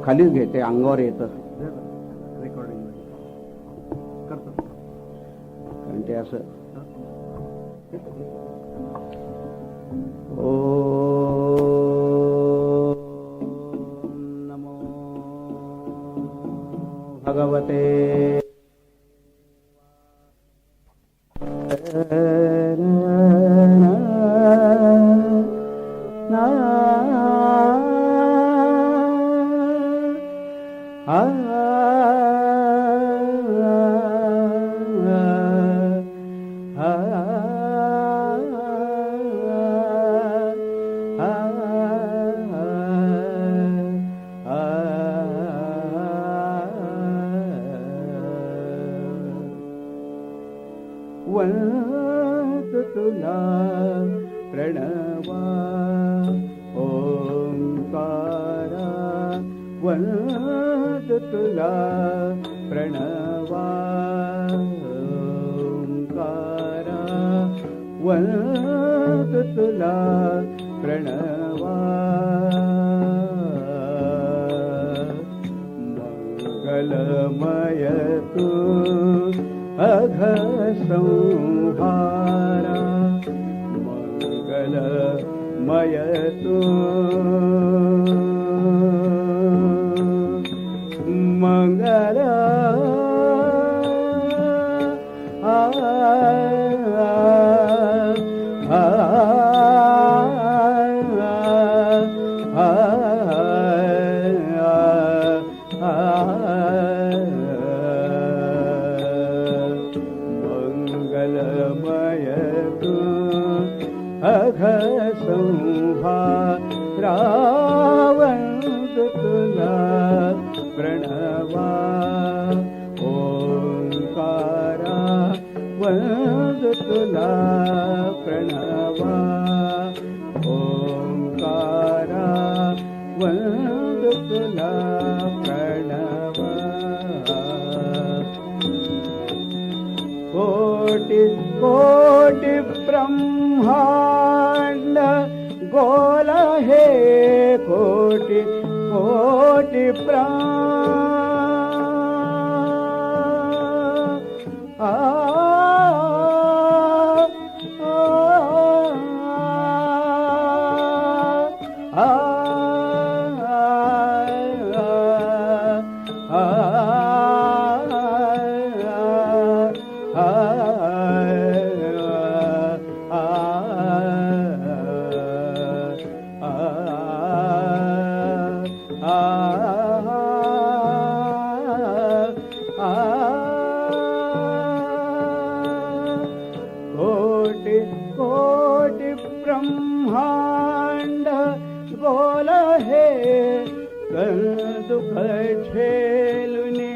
खालीच घे, ते अंगावर येतं रेकॉर्डिंग करतो. कारण ते असं ओ नमो भगवते वंद तुला प्रणवा ओंकारा वंद तुला प्रणवा ओंकारा वंद तुला प्रणवा मंगलमय तू अघ संहारा मंगलमय तू मंगल मंगलमय तू अघ संहारा वंद तुला प्रणवा ओंकारा वंद तुला प्रणवा ओंकारा वंद तुला प्रणवा कोटि कोटि ब्रह्मांड गोल हे कोटि कोटि कोटि कोटि ब्रह्मांड गोल हे दुख झेलुनी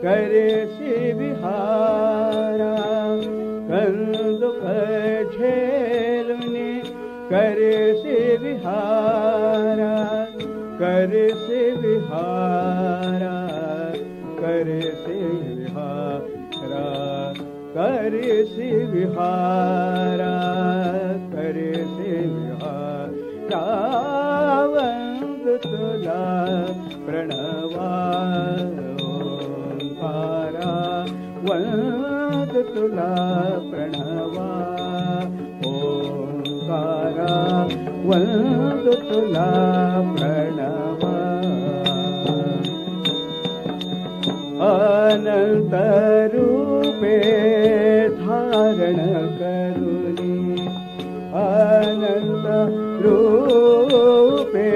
करसी विहारा दुख झेलुनी करसी विहारा करसी विहारा करसी विहारा करसी विहारा करसी विहारा वंद तुला प्रणवा ओंकारा वंद तुला प्रणवा ओंकारा वंद तुला प्रणवा अनंत रूपे धारण करुनी अनंत रूपे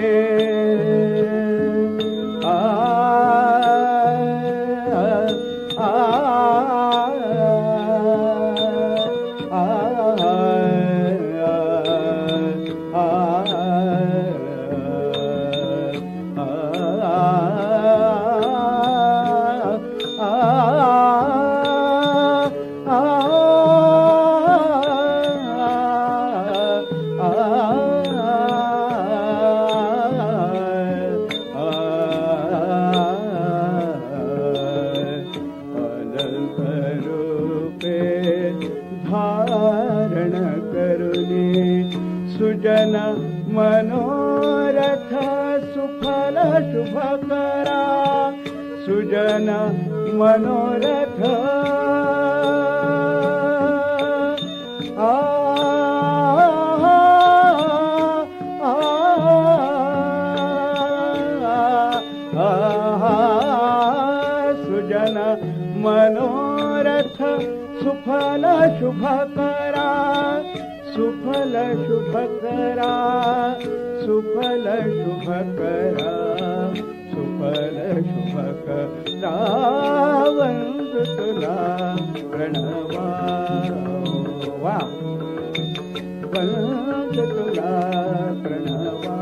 धारण करुनी सुजन मनोरथ सुख सुफल शुभकरा सुजन मनोरथ सुजन मनोरथ सुफल शुभकरा सुफल शुभकरा सुफल शुभकरा सुफल शुभकरा वंदु तुला प्रणवा वंदु तुला प्रणवा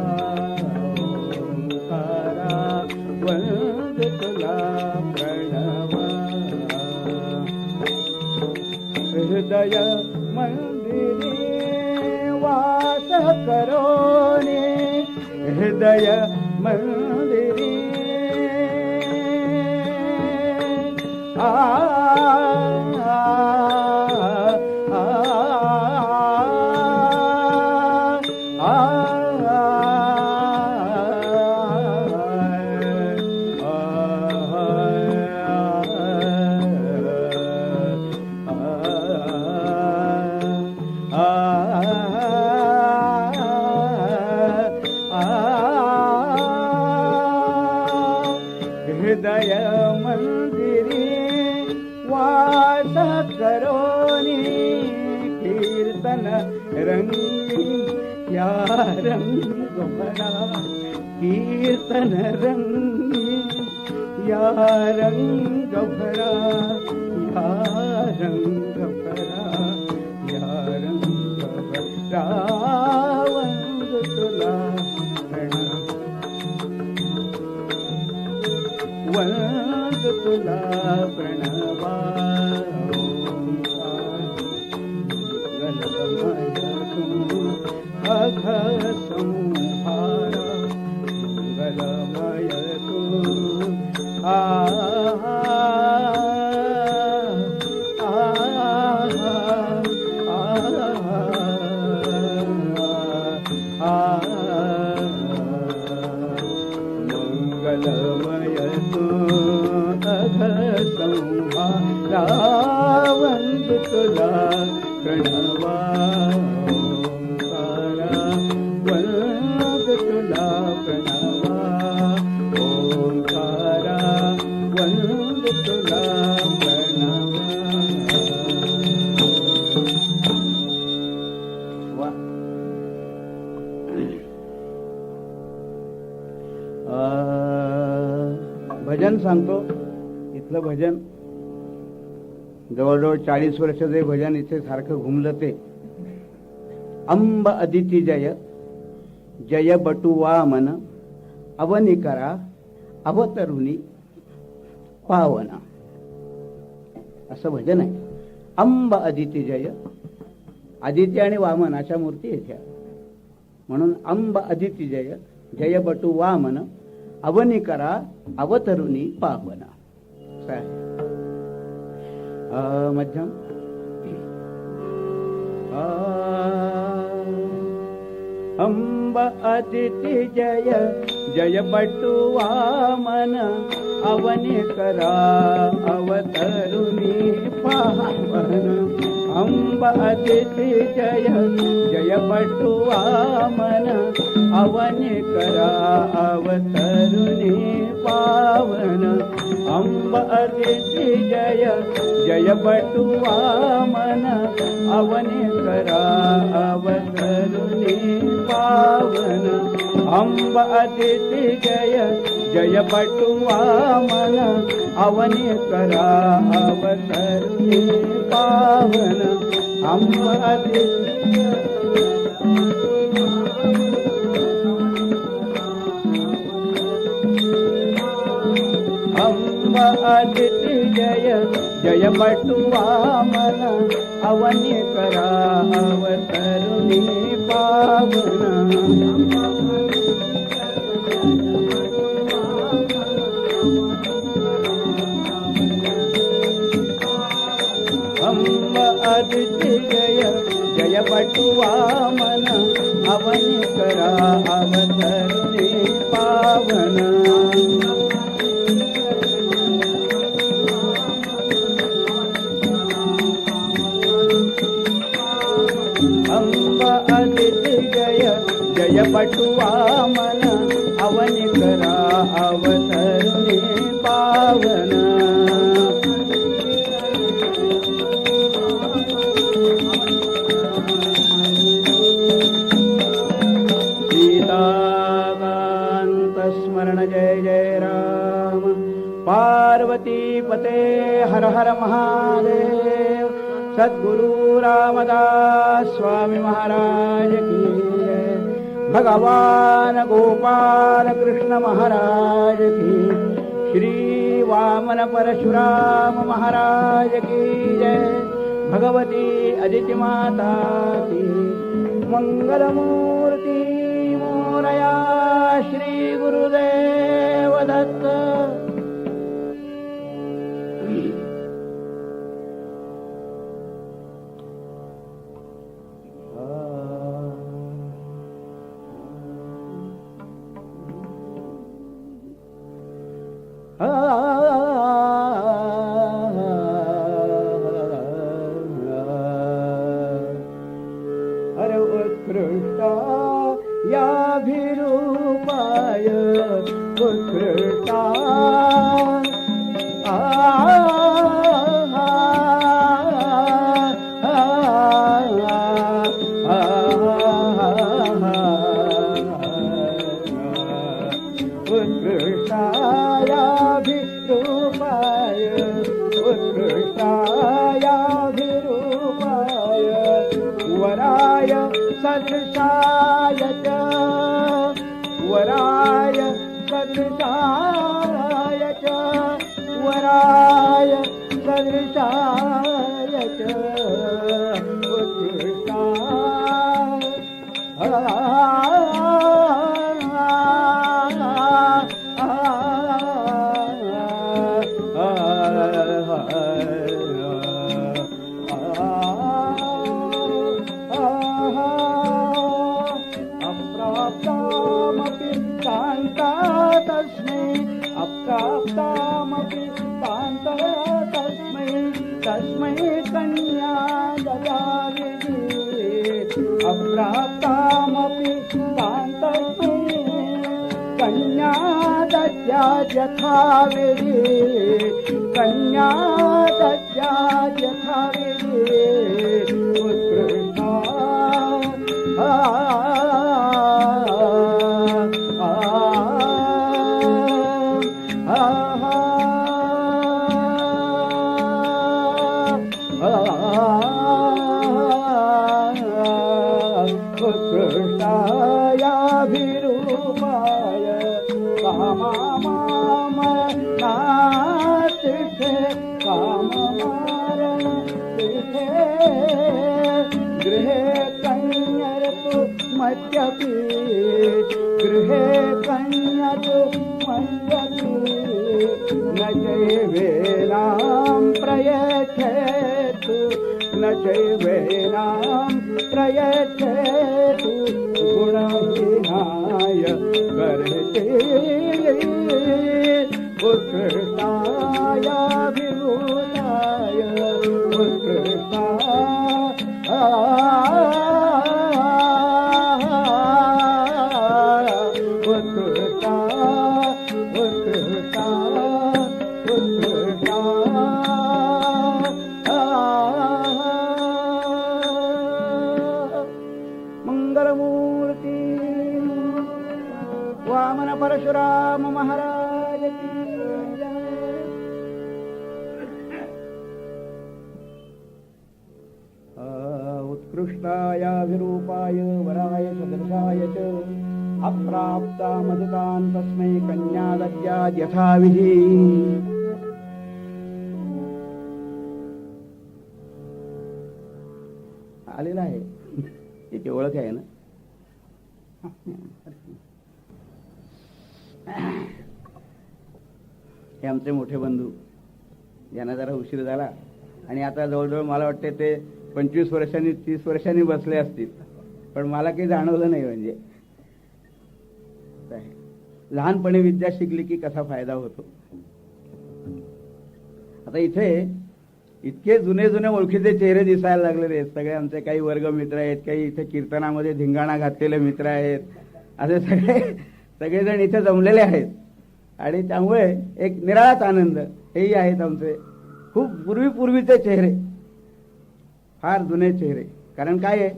ओंकारा वंदु तुला प्रणवा हृदय मंदिरे वास करोने हृदय मंदिरे आ हृदय मंदिरे वास करोनी कीर्तन रंगी या रंग भरा कीर्तन रंगी या रंग भरा या रंग भरा या रंग भरा वंदु तुला वंदु तुला प्रणवा अघ संहारा मंगलमय तू आ मंगलमय तू अघ संहारा वंदु तुला प्रणवा ओंकारा वंदु तुला प्रणवा ओंकारा वंदु तुला प्रणवा भजन सांगतो. इथलं भजन जवळजवळ 40 वर्षाचं हे भजन इथे सारखं घुमलं ते. अंब अदिती जय जय बटू वामन अवनिकरा अवतरुणी पावना असं भजन आहे. अंब अदिती जय आदित्य आणि वामन अशा मूर्ती येत्या म्हणून अंब अदिती जय जय बटू वामन अवनिकरा अवतरुणी पावना. मध्यम अंब अदिति जय जय बटू वामन अवनिकरा अवतरुणी पावन. अंब अदिति जय जय बटू वामन अवनिकरा अवतरुणी पावन. अंब अदिति जय जय बटू वामन अवनिकरा अवतरुणी पावन. अंब अदिति जय जय बटू वामन अवनिकरा अवतरुणी पावन. अंब अदिति अंब अदिति जय जय बटू वामन अवनिकरा अवतरुणी पावन. अंब अदिति जय जय बटू वामन अवनिकरा अवतरुणी पावन. पावन अंब अदिती जय जय पटुवामन अवनि करा अवतरणी पावन सीताकांत स्मरण जय जय राम पार्वती पते हर हर महादेव सद्गुरु रामदास स्वामी महाराज की जय भगवान गोपाल कृष्ण महाराज की श्री वामन परशुराम महाराज की जय भगवती अदिति माता की मंगलमूर्ति मोरया श्री गुरुदेव दत्त अरे उत्कृष्टा याभिरूपाय उत्कृष्टा उत्कृष्टायाभिरूपाय उत्कृष्टायाभिरूपाय वराय सदृशाय च वराय सदृशाय च वराय सदृशाय च उत्कृष्टा अप्राप्तामपि कान्ता तस्मै अप्राप्तामपि कान्ता तस्मै कन्या ददामि अप्राप्तामपि कान्तस्मै कन्या दद्यात् यथाविधि कन्या दद्यात् यथाविधि उत्कृष्टा उत्कृष्टायाभिरूपाय काममामनातिष्ठे काममारणतिष्ठे गृहे कन्यरतु मद्यपि गृहे कन्यतु मद्यपि न चैवेनां प्रयच्छेतु न चैवेनां प्रयच्छेतु गुणहीनाय कर्ते उत्कृष्टायाभिभूताय उत्कृष्टा उत्कृष्टा उत्कृष्टा उत्कृष्टा मंगलमूर्ति वामन परशुराम महाराज की जय। उत्कृष्टायाभिरूपाय वराय सदृशाय च अप्राप्तामधिकान् तस्मै कन्या दद्यात् यथाविधि आलेला आहे त्याची ओळख आहे ना. हे आमचे मोठे बंधू यांना जरा उशीर झाला आणि आता जवळजवळ मला वाटते ते 25 वर्षांनी 30 वर्षांनी बसले असतील, पण मला काही जाणवलं नाही. म्हणजे लहानपणी विद्या शिकली की कसा फायदा होतो. आता इथे इतके जुने जुने ओळखीचे चेहरे दिसायला लागलेले आहेत. सगळे आमचे काही वर्ग मित्र आहेत, काही इथे कीर्तनामध्ये धिंगाणा घातलेले मित्र आहेत, असे सगळेजण इथे जमलेले आहेत. आणि त्यामुळे एक निराळाच आनंद हेही आहेत आमचे खूप पूर्वीचे चेहरे, फार जुने चेहरे. कारण काय आहे,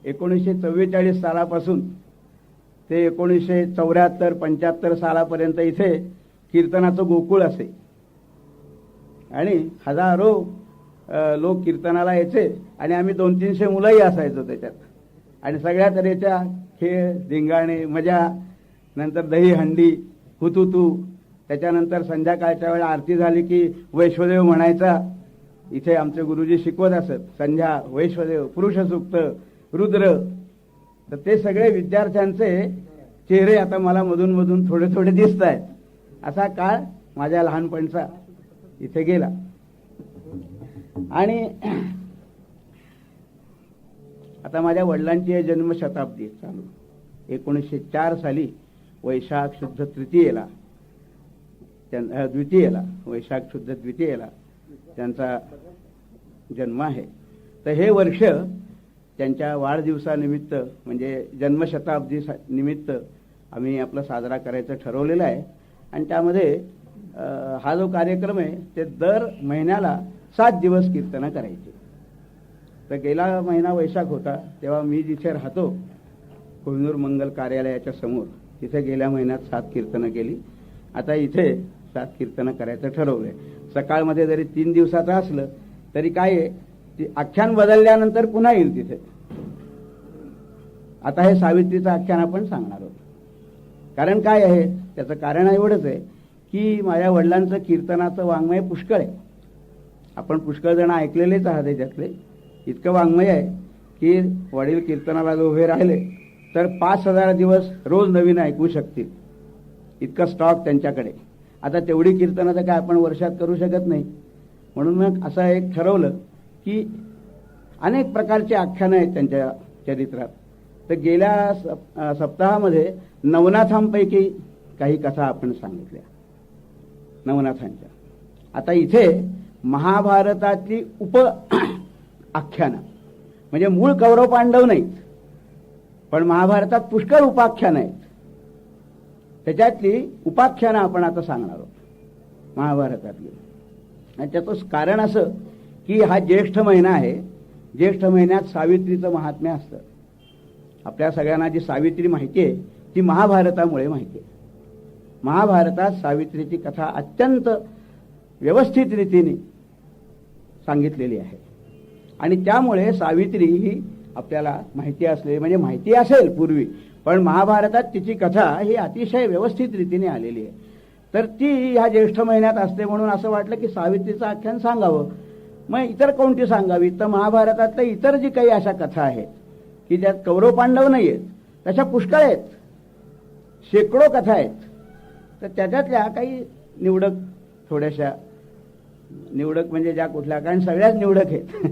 1944 सालापासून ते 1974-75 सालापर्यंत इथे कीर्तनाचं गोकुळ असे आणि हजारो लोक कीर्तनाला यायचे आणि आम्ही 200-300 मुलंही असायचो त्याच्यात. आणि सगळ्या तऱ्हेच्या खेळ, धिंगाणे, मजा, नंतर दहीहंडी, हुतुतू, त्याच्यानंतर संध्याकाळच्या वेळेला आरती झाली की वैश्वदेव म्हणायचा. इथे आमचे गुरुजी शिकवत असत, संध्या, वैश्वदेव, पुरुष सूक्त, रुद्र. तर ते सगळे विद्यार्थ्यांचे चेहरे आता मला मधून मधून थोडे थोडे दिसत आहेत. असा काळ माझ्या लहानपणचा इथे गेला. आणि आता माझ्या वडिलांची जन्मशताब्दी चालू. 1904 साली वैशाख शुद्ध द्वितीयेला वैशाख शुद्ध द्वितीयेला त्यांचा जन्म आहे. तर हे वर्ष त्यांच्या वाढदिवसानिमित्त म्हणजे जन्मशताब्दी निमित्त आम्ही आपला साजरा करायचं ठरवलेलं आहे. आणि त्यामध्ये हा जो कार्यक्रम आहे ते दर महिन्याला 7 दिवस कीर्तनं करायची. तर गेला महिना वैशाख होता तेव्हा मी जिथे राहतो कोहिनूर मंगल कार्यालयाच्या समोर, तिथे गेल्या महिन्यात 7 कीर्तनं केली. आता इथे 7 कीर्तनं करायचं ठरवलंय. सकाळमध्ये जरी 3 दिवसाचं असलं तरी काय आहे, ती आख्यान बदलल्यानंतर पुन्हा येईल तिथे. आता हे सावित्रीचं आख्यान आपण सांगणार आहोत. कारण काय आहे, त्याचं कारण एवढंच आहे की माझ्या वडिलांचं कीर्तनाचं वाङ्मय पुष्कळ आहे. आपण पुष्कळ जण ऐकलेलेच आहात त्याच्यातले. इतकं वाङ्मय आहे की वडील कीर्तनाला जर उभे राहिले तर 5000 दिवस रोज नवीन ऐकू शकतील, इतका स्टॉक त्यांच्याकडे. आता तेवढी कीर्तनं तर काय आपण वर्षात करू शकत नाही. म्हणून मग असं एक ठरवलं की अनेक प्रकारचे आख्यानं आहेत त्यांच्या चरित्रात. तर गेल्या सप्ताहामध्ये नवनाथांपैकी काही कथा आपण सांगितल्या, नवनाथांच्या. आता इथे महाभारतातली उप आख्यानं, म्हणजे मूळ कौरव पांडव नाहीत, पण महाभारतात पुष्कळ उपाख्यानं आहेत. त्याच्यातली उपाख्यानं आपण आता सांगणार आहोत महाभारतातली. आणि त्याचं कारण असं की हा ज्येष्ठ महिना आहे. ज्येष्ठ महिन्यात सावित्रीचं महात्म्य असतं. आपल्या सगळ्यांना जी सावित्री माहिती आहे ती महाभारतामुळे माहिती आहे. महाभारतात सावित्रीची कथा अत्यंत व्यवस्थित रीतीने सांगितलेली आहे. आणि त्यामुळे सावित्री ही आपल्याला माहिती असले, म्हणजे माहिती असेल पूर्वी, पण महाभारतात तिची कथा ही अतिशय व्यवस्थित रीतीने आलेली आहे. तर ती ह्या ज्येष्ठ महिन्यात असते म्हणून असं वाटलं की सावित्रीचं आख्यान सांगावं. मग इतर कोणती सांगावी, तर महाभारतातल्या इतर जी काही अशा कथा आहेत की ज्यात कौरव पांडव नाही आहेत तशा पुष्कळ आहेत, शेकडो कथा आहेत. तर त्याच्यातल्या काही निवडक, थोड्याशा निवडक म्हणजे ज्या कुठल्या, कारण सगळ्याच निवडक आहेत.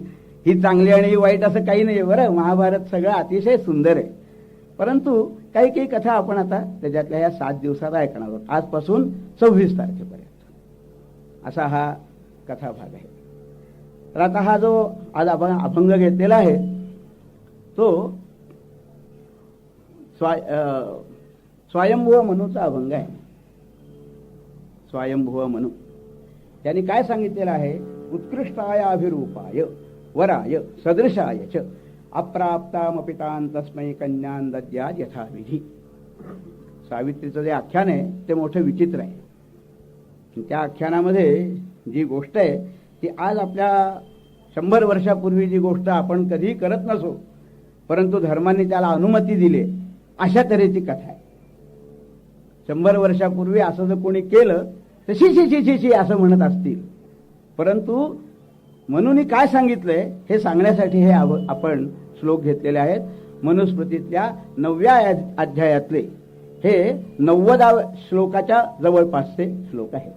ही चांगली आणि ही वाईट असं काही नाही. बरं, महाभारत सगळं अतिशय सुंदर आहे. परंतु काही काही कथा आपण आता त्याच्यातल्या या 7 दिवसात ऐकणार आहोत, आजपासून 26 तारखेपर्यंत असा हा कथाभाग आहे. तर आता हा जो आज आपण अभंग घेतलेला आहे तो स्वयंभुव मनूचा अभंग आहे. स्वयंभुव मनू त्यांनी काय सांगितलेलं आहे, उत्कृष्टाय अभिरूपाय वराय सदृशाय च अप्राप्तामपितां तस्मै कन्यां दद्यात् यथाविधी. सावित्रीचं जे आख्यान आहे ते मोठं विचित्र आहे. त्या आख्यानामध्ये जी गोष्ट आहे ती आज आपल्या 100 वर्षापूर्वी जी गोष्ट आपण कधीही करत नसो, परंतु धर्माने त्याला अनुमती दिली अशा तऱ्हेची कथा आहे. 100 वर्षापूर्वी असं जर कोणी केलं तर शी शी शी शी शी असं म्हणत असतील. परंतु मनूनी काय सांगितलंय हे सांगण्यासाठी हे आपण श्लोक घेतलेले आहेत. मनुस्मृतीतल्या 9व्या अध्यायातले हे 90व्या श्लोकाच्या जवळपासचे श्लोक आहेत.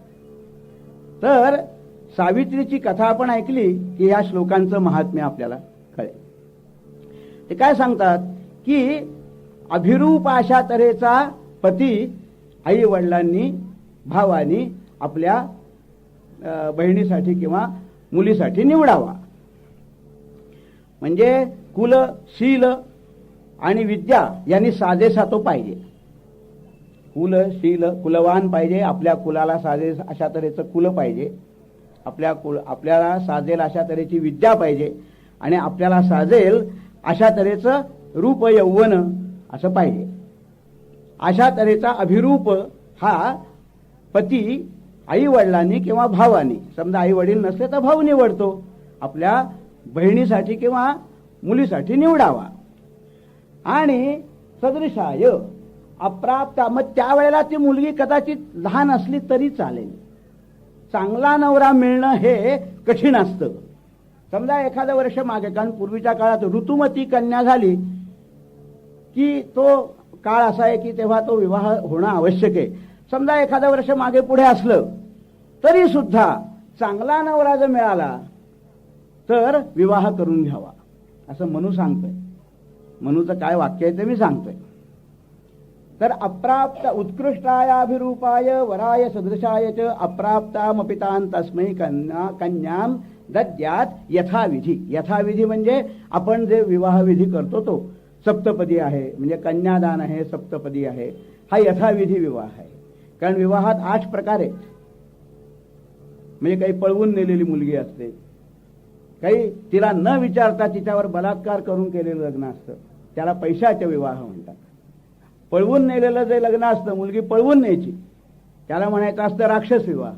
तर सावित्रीची कथा आपण ऐकली की ह्या श्लोकांचं महात्म्य आपल्याला कळेल. ते काय सांगतात की अभिरूप अशा तऱ्हेचा पती आई वडिलांनी भावानी आपल्या बहिणीसाठी किंवा मुलीसाठी निवडावा. म्हणजे कुल, शील आणि विद्या यांनी साजेसा तो पाहिजे. कुल, शील, कुलवान पाहिजे, आपल्या कुलाला साजेल अशा तऱ्हेचं कुल पाहिजे, आपल्याला साजेल अशा तऱ्हेची विद्या पाहिजे आणि आपल्याला साजेल अशा तऱ्हेचं रूप यौवन असं पाहिजे. अशा तऱ्हेचा अभिरूप हा पती आई वडिलांनी किंवा भावानी, समजा आई वडील नसले तर भाऊ निवडतो, आपल्या बहिणीसाठी किंवा मुलीसाठी निवडावा. आणि सदृशाय अप्राप्त, मग त्यावेळेला ती मुलगी कदाचित लहान असली तरी चालेल. चांगला नवरा मिळणं हे कठीण असतं. समजा एखादं वर्ष मागे, कारण पूर्वीच्या काळात ऋतुमती कन्या झाली की तो काळ असा आहे की तेव्हा तो विवाह होणं आवश्यक आहे. समजा एखादं वर्ष मागे पुढे असलं तरी सुद्धा चांगला नवरा जर मिळाला तर विवाह करून घ्यावा असं मनू सांगतोय. मनूचं काय वाक्य आहे ते मी सांगतोय. तर अप्राप्त उत्कृष्टायाभिरूपाय वराय सदृशाय च अप्राप्तामपितान तस्मै कन्याम दद्यात यथाविधी. यथाविधी म्हणजे आपण जे विवाहविधी करतो तो सप्तपदी आहे, म्हणजे कन्यादान आहे, सप्तपदी आहे, हा यथाविधी विवाह आहे. कारण विवाहात 8 प्रकार आहेत. म्हणजे काही पळवून नेलेली मुलगी असते, काही तिला न विचारता तिच्यावर बलात्कार करून केलेलं लग्न असतं, त्याला पैशाचे विवाह म्हणतात. पळवून नेलेलं जे लग्न असतं, मुलगी पळवून न्यायची, त्याला म्हणायचं असतं राक्षस विवाह.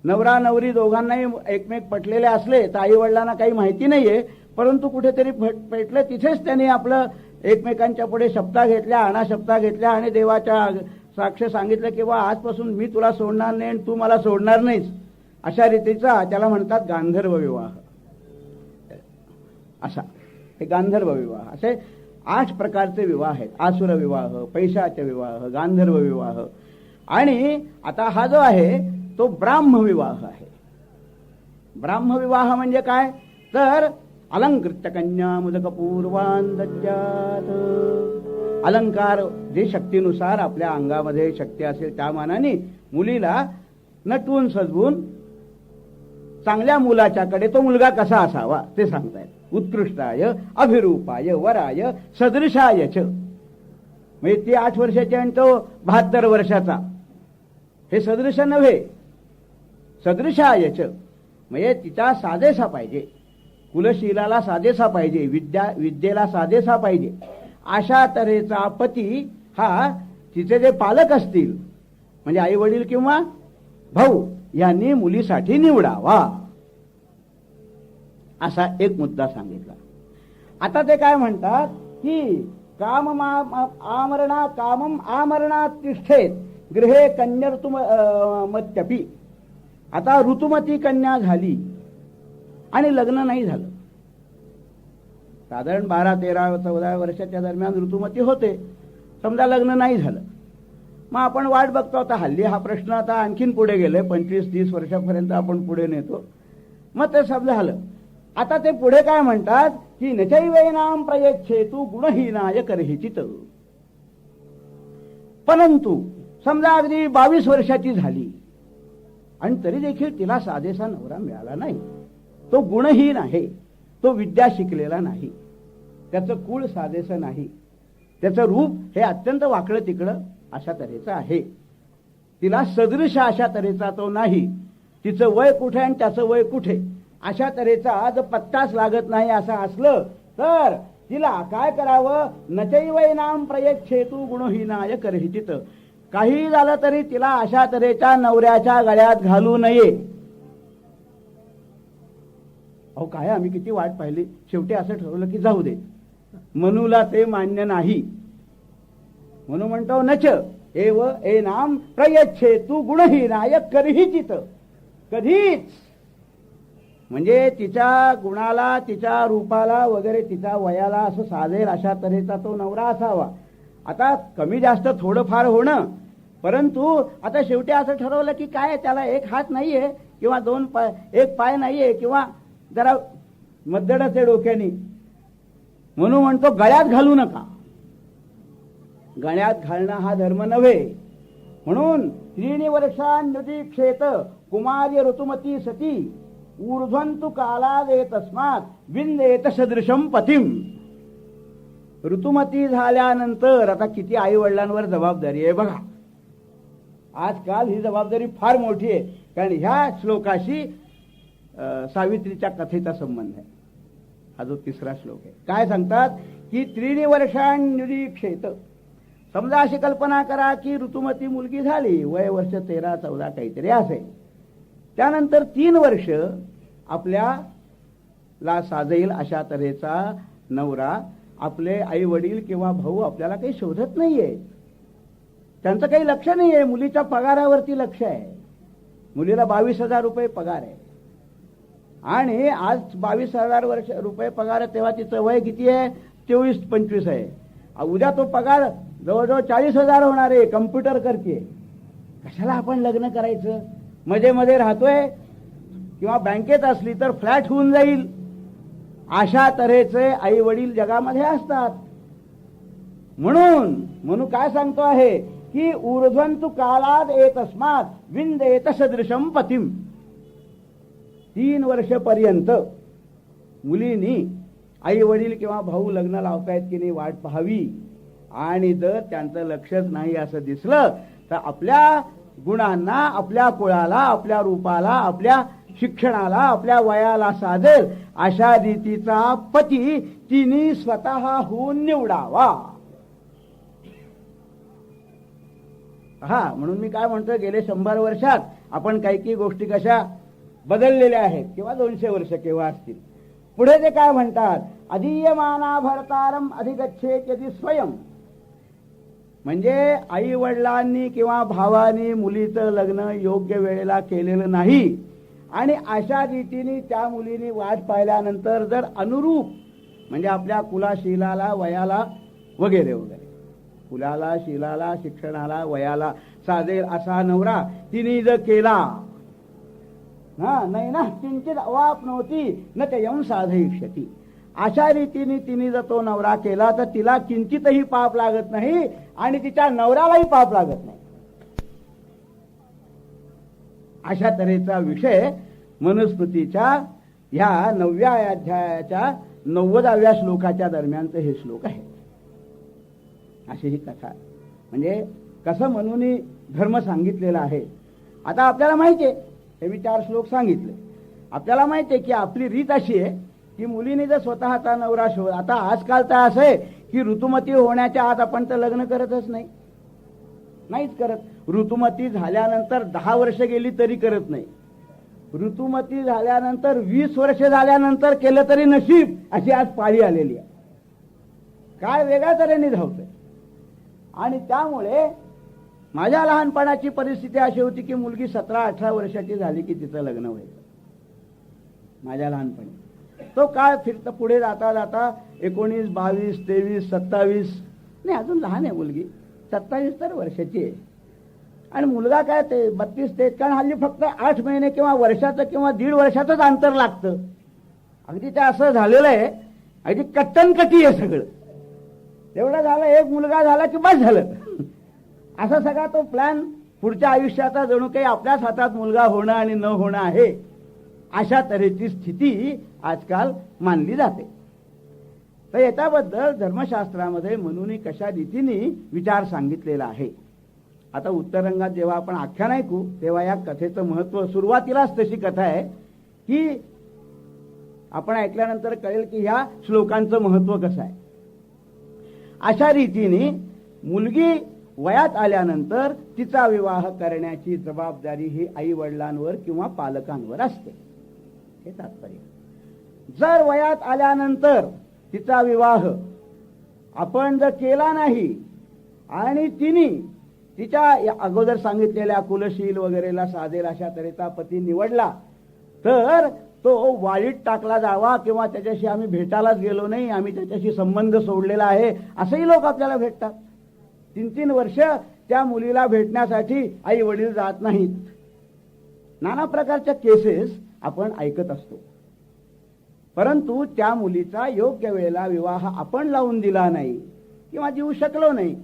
नवरा नवरी दोघांनाही एकमेक पटलेले असले तर आई वडिलांना काही माहिती नाहीये, परंतु कुठेतरी पेटलं, तिथेच त्यांनी आपलं एकमेकांच्या पुढे शपथा घेतल्या, अनाशपथा घेतल्या आणि देवाच्या साक्ष सांगितलं की बा आजपासून मी तुला सोडणार नाही आणि तू मला सोडणार नाहीस, अशा रीतीचा त्याला म्हणतात गांधर्व विवाह. असा हे गांधर्व विवाह, असे 8 प्रकारचे विवाह आहेत. आसुर विवाह, पैशाचे विवाह, गांधर्व विवाह. आणि आता हा जो आहे तो ब्राह्मविवाह आहे. ब्राह्मविवाह म्हणजे काय तर अलंकृत्य कन्या मुदकपूर्वान् दद्यात्. अलंकार जे शक्तीनुसार आपल्या अंगामध्ये शक्ती असेल त्या मानाने मुलीला नटवून सजवून चांगल्या मुलाच्याकडे तो मुलगा कसा असावा ते सांगतायत. उत्कृष्टाय अभिरूपाय वराय सदृशाय च. म्हणजे ती 8 वर्षाची आणि तो 72 वर्षाचा, हे सदृश नव्हे, सदृशाय च. म्हणजे तिचा साजेसा पाहिजे, कुलशीलाला साजेसा पाहिजे, विद्येला साजेसा पाहिजे. अशा तऱ्हेचा पती हा तिचे जे पालक असतील, म्हणजे आई वडील किंवा भाऊ, यांनी मुलीसाठी निवडावा, असा एक मुद्दा सांगितला. आता ते काय म्हणतात की कामम आमरणात तिष्ठेत गृहे कन्यर्तुमत्यपि. आता ऋतुमती कन्या झाली आणि लग्न नाही झालं, साधारण 12, 13, 14 वर्षाच्या दरम्यान ऋतुमती होते, समजा लग्न नाही झालं, मग आपण वाट बघतो. आता हल्ली हा प्रश्न आता आणखीन पुढे गेले, 25-30 वर्षापर्यंत आपण पुढे नेतो. मग ते सब झालं. आता ते पुढे काय म्हणतात की नचैवैनाम प्रयच्छेतु गुणहीनाय करहिचित. परंतु समजा अगदी 22 वर्षाची झाली आणि तरी देखील तिला साजेसा नवरा मिळाला नाही, तो गुणहीन आहे, तो विद्या शिकलेला नाही, त्याचं कुळ साजेसं नाही, त्याचं रूप हे अत्यंत वाकडं तिकडं अशा तऱ्हेचं आहे, तिला सदृश अशा तऱ्हेचा तो नाही, तिचं वय कुठे आणि त्याचं वय कुठे अशा तऱ्हेचा जर पत्ताच लागत नाही असं असलं तर तिला काय करावं. नचैवैनाम प्रयच्छेतु गुणहीनाय करहिचित. काही झालं तरी तिला अशा तऱ्हेच्या नवऱ्याच्या गळ्यात घालू नये. अहो काय आम्ही किती वाट पाहिली, शेवटी असं ठरवलं की जाऊ दे. मनूला ते मान्य नाही. म्हणून म्हणतो नच एव एनाम प्रयच्छेतु गुणहीनाय करहिचित. कधीच म्हणजे तिच्या गुणाला, तिच्या रूपाला वगैरे, तिच्या वयाला असं साजेल अशा तऱ्हेचा तो नवरा असावा. आता कमी जास्त थोडंफार होणं, परंतु आता शेवटी असं ठरवलं की काय त्याला 1 हात नाहीये किंवा 2 पाय, 1 पाय नाहीये किंवा जरा मध्यडच आहे डोक्याने, म्हणून म्हणतो गळ्यात घालू नका. गण्यात घालणं हा धर्म नव्हे. म्हणून 3 वर्षान्युदीक्षेत कुमार्य ऋतुमती सती ऊर्ध्वंतु कालादे तस्मात विंदेत सदृशम पतिम. ऋतुमती झाल्यानंतर आता किती आई वडिलांवर जबाबदारी आहे बघा. आजकाल ही जबाबदारी फार मोठी आहे, कारण ह्या श्लोकाशी सावित्रीच्या कथेचा संबंध आहे. हा जो 3रा श्लोक आहे. काय सांगतात की 3 वर्षान्युदीक्षेत. समजा अशी कल्पना करा की ऋतुमती मुलगी झाली, वय वर्ष 13-14 काहीतरी असेल. त्यानंतर 3 वर्ष आपल्याला साजेल अशा तऱ्हेचा नवरा, आपले आई वडील किंवा भाऊ आपल्याला काही शोधत नाहीये. त्यांचं काही लक्ष नाहीये. मुलीच्या पगारावरती लक्ष आहे. मुलीला 22,000 रुपये पगार आहे आणि आज 22,000 रुपये पगार आहे, तेव्हा तिचं वय किती आहे? 24-25 आहे. उद्या तो पगार जवळजवळ 40,000 होणार आहे. कम्प्युटर करते. कशाला आपण लग्न करायचं? मध्ये राहतोय किंवा बँकेत असली तर फ्लॅट होऊन जाईल, अशा तऱ्हेचे आई वडील जगामध्ये असतात. म्हणून काय सांगतो आहे की ऊर्ध्वंतु कालाद एतस्मात विंदेत सदृशम पतिम. 3 वर्षपर्यंत मुलींनी आई वडील किंवा भाऊ लग्न लावतायत की नाही वाट पाहावी. आणि जर त्यांचं लक्षच नाही असं दिसलं तर आपल्या गुणांना, आपल्या कुळाला, आपल्या रूपाला, आपल्या शिक्षणाला, आपल्या वयाला साजेल अशा रीतीचा पती तिने स्वतःहून निवडावा. म्हणून मी काय म्हणतोय, गेले 100 वर्षात आपण काही गोष्टी कशा बदललेल्या आहेत, किंवा 200 वर्ष केव्हा असतील. पुढे ते काय म्हणतात, अधीयमाना भरतारम अधिगच्छेत यदि स्वयं. म्हणजे आई वडिलांनी किंवा भावानी मुलीचं लग्न योग्य वेळेला केलेलं नाही आणि अशा रीतीने त्या मुलीने वाट पाहिल्यानंतर जर अनुरूप, म्हणजे आपल्या कुलाशीलाला, वयाला वगैरे वगैरे, कुलाला, शीलाला, शिक्षणाला, वयाला साजेल असा नवरा तिने जर केला, नाही ना किंचित अवाप्नोती न त्ययं साधयिष्यति, अशा रीतीने तिने जर तो नवरा केला तर तिला किंचितही पाप लागत नाही आणि तिच्या नवऱ्यालाही पाप लागत नाही. अशा तऱ्हेचा विषय मनुस्मृतीच्या ह्या 9व्या अध्यायाच्या 90व्या श्लोकाच्या दरम्यानचे हे श्लोक आहे. अशी ही कथा. म्हणजे कसं म्हणून धर्म सांगितलेला आहे. आता आपल्याला माहिती आहे, हे मी 4 श्लोक सांगितले. आपल्याला माहिती आहे की आपली रीत अशी आहे की मुलीने जर स्वतःचा नवरा शोध, आता आजकाल तर असं आहे की ऋतुमती होण्याच्या आत आपण तर लग्न करतच नाहीच करत. ऋतुमती झाल्यानंतर 10 वर्ष गेली तरी करत नाही. ऋतुमती झाल्यानंतर 20 वर्ष झाल्यानंतर केलं तरी नशीब, अशी आज पाळी आलेली आहे. काय वेगळ्या तऱ्हेने धावतंय. आणि त्यामुळे माझ्या लहानपणाची परिस्थिती अशी होती की मुलगी 17-18 वर्षाची झाली की तिचं लग्न व्हायचं. माझ्या लहानपणी तो काळ फिरता पुढे जाता जाता 19, 22, 23, 27, नाही अजून लहान आहे मुलगी, 27 तर वर्षाची आहे. आणि मुलगा काय ते 32-33, कारण हल्ली फक्त 8 महिने किंवा वर्षाचं किंवा 1.5 वर्षाचंच अंतर लागतं. अगदी ते असं झालेलं आहे, अगदी कट्टनकटी आहे सगळं. तेवढं झालं, एक मुलगा झाला की बस झालं. असा सगळा तो प्लॅन पुढच्या आयुष्याचा जणू काही आपल्याच हातात मुलगा होणं आणि न होणं आहे, अशा तऱ्हेची स्थिती आजकाल मानली जाते. तर याच्याबद्दल धर्मशास्त्रामध्ये म्हणून कशा रीतीने विचार सांगितलेला आहे. आता उत्तरंगात जेव्हा आपण आख्यान ऐकू तेव्हा या कथेचं महत्व, सुरुवातीलाच तशी कथा आहे की आपण ऐकल्यानंतर कळेल की ह्या श्लोकांचं महत्व कसं आहे. अशा रीतीने मुलगी वयात आल्यानंतर तिचा विवाह करण्याची जबाबदारी ही आई वडिलांवर किंवा पालकांवर असते, हे तात्पर्य. जर वयात आल्यानंतर तिचा विवाह आपण जर केला नाही आणि तिने तिच्या अगोदर सांगितलेल्या कुलशील वगैरेला साजेल अशा तऱ्हेचा पती निवडला तर तो वाळीत टाकला जावा किंवा त्याच्याशी आम्ही भेटायलाच गेलो नाही, आम्ही त्याच्याशी संबंध सोडलेला आहे, असंही लोक आपल्याला भेटतात. 3-3 वर्ष त्या मुलीला भेटण्यासाठी आई वडील जात नाहीत. नाना प्रकारच्या केसेस आपण ऐकत असतो. परंतु त्या मुलीचा योग्य वेळेला विवाह आपण लावून दिला नाही किंवा देऊ शकलो नाही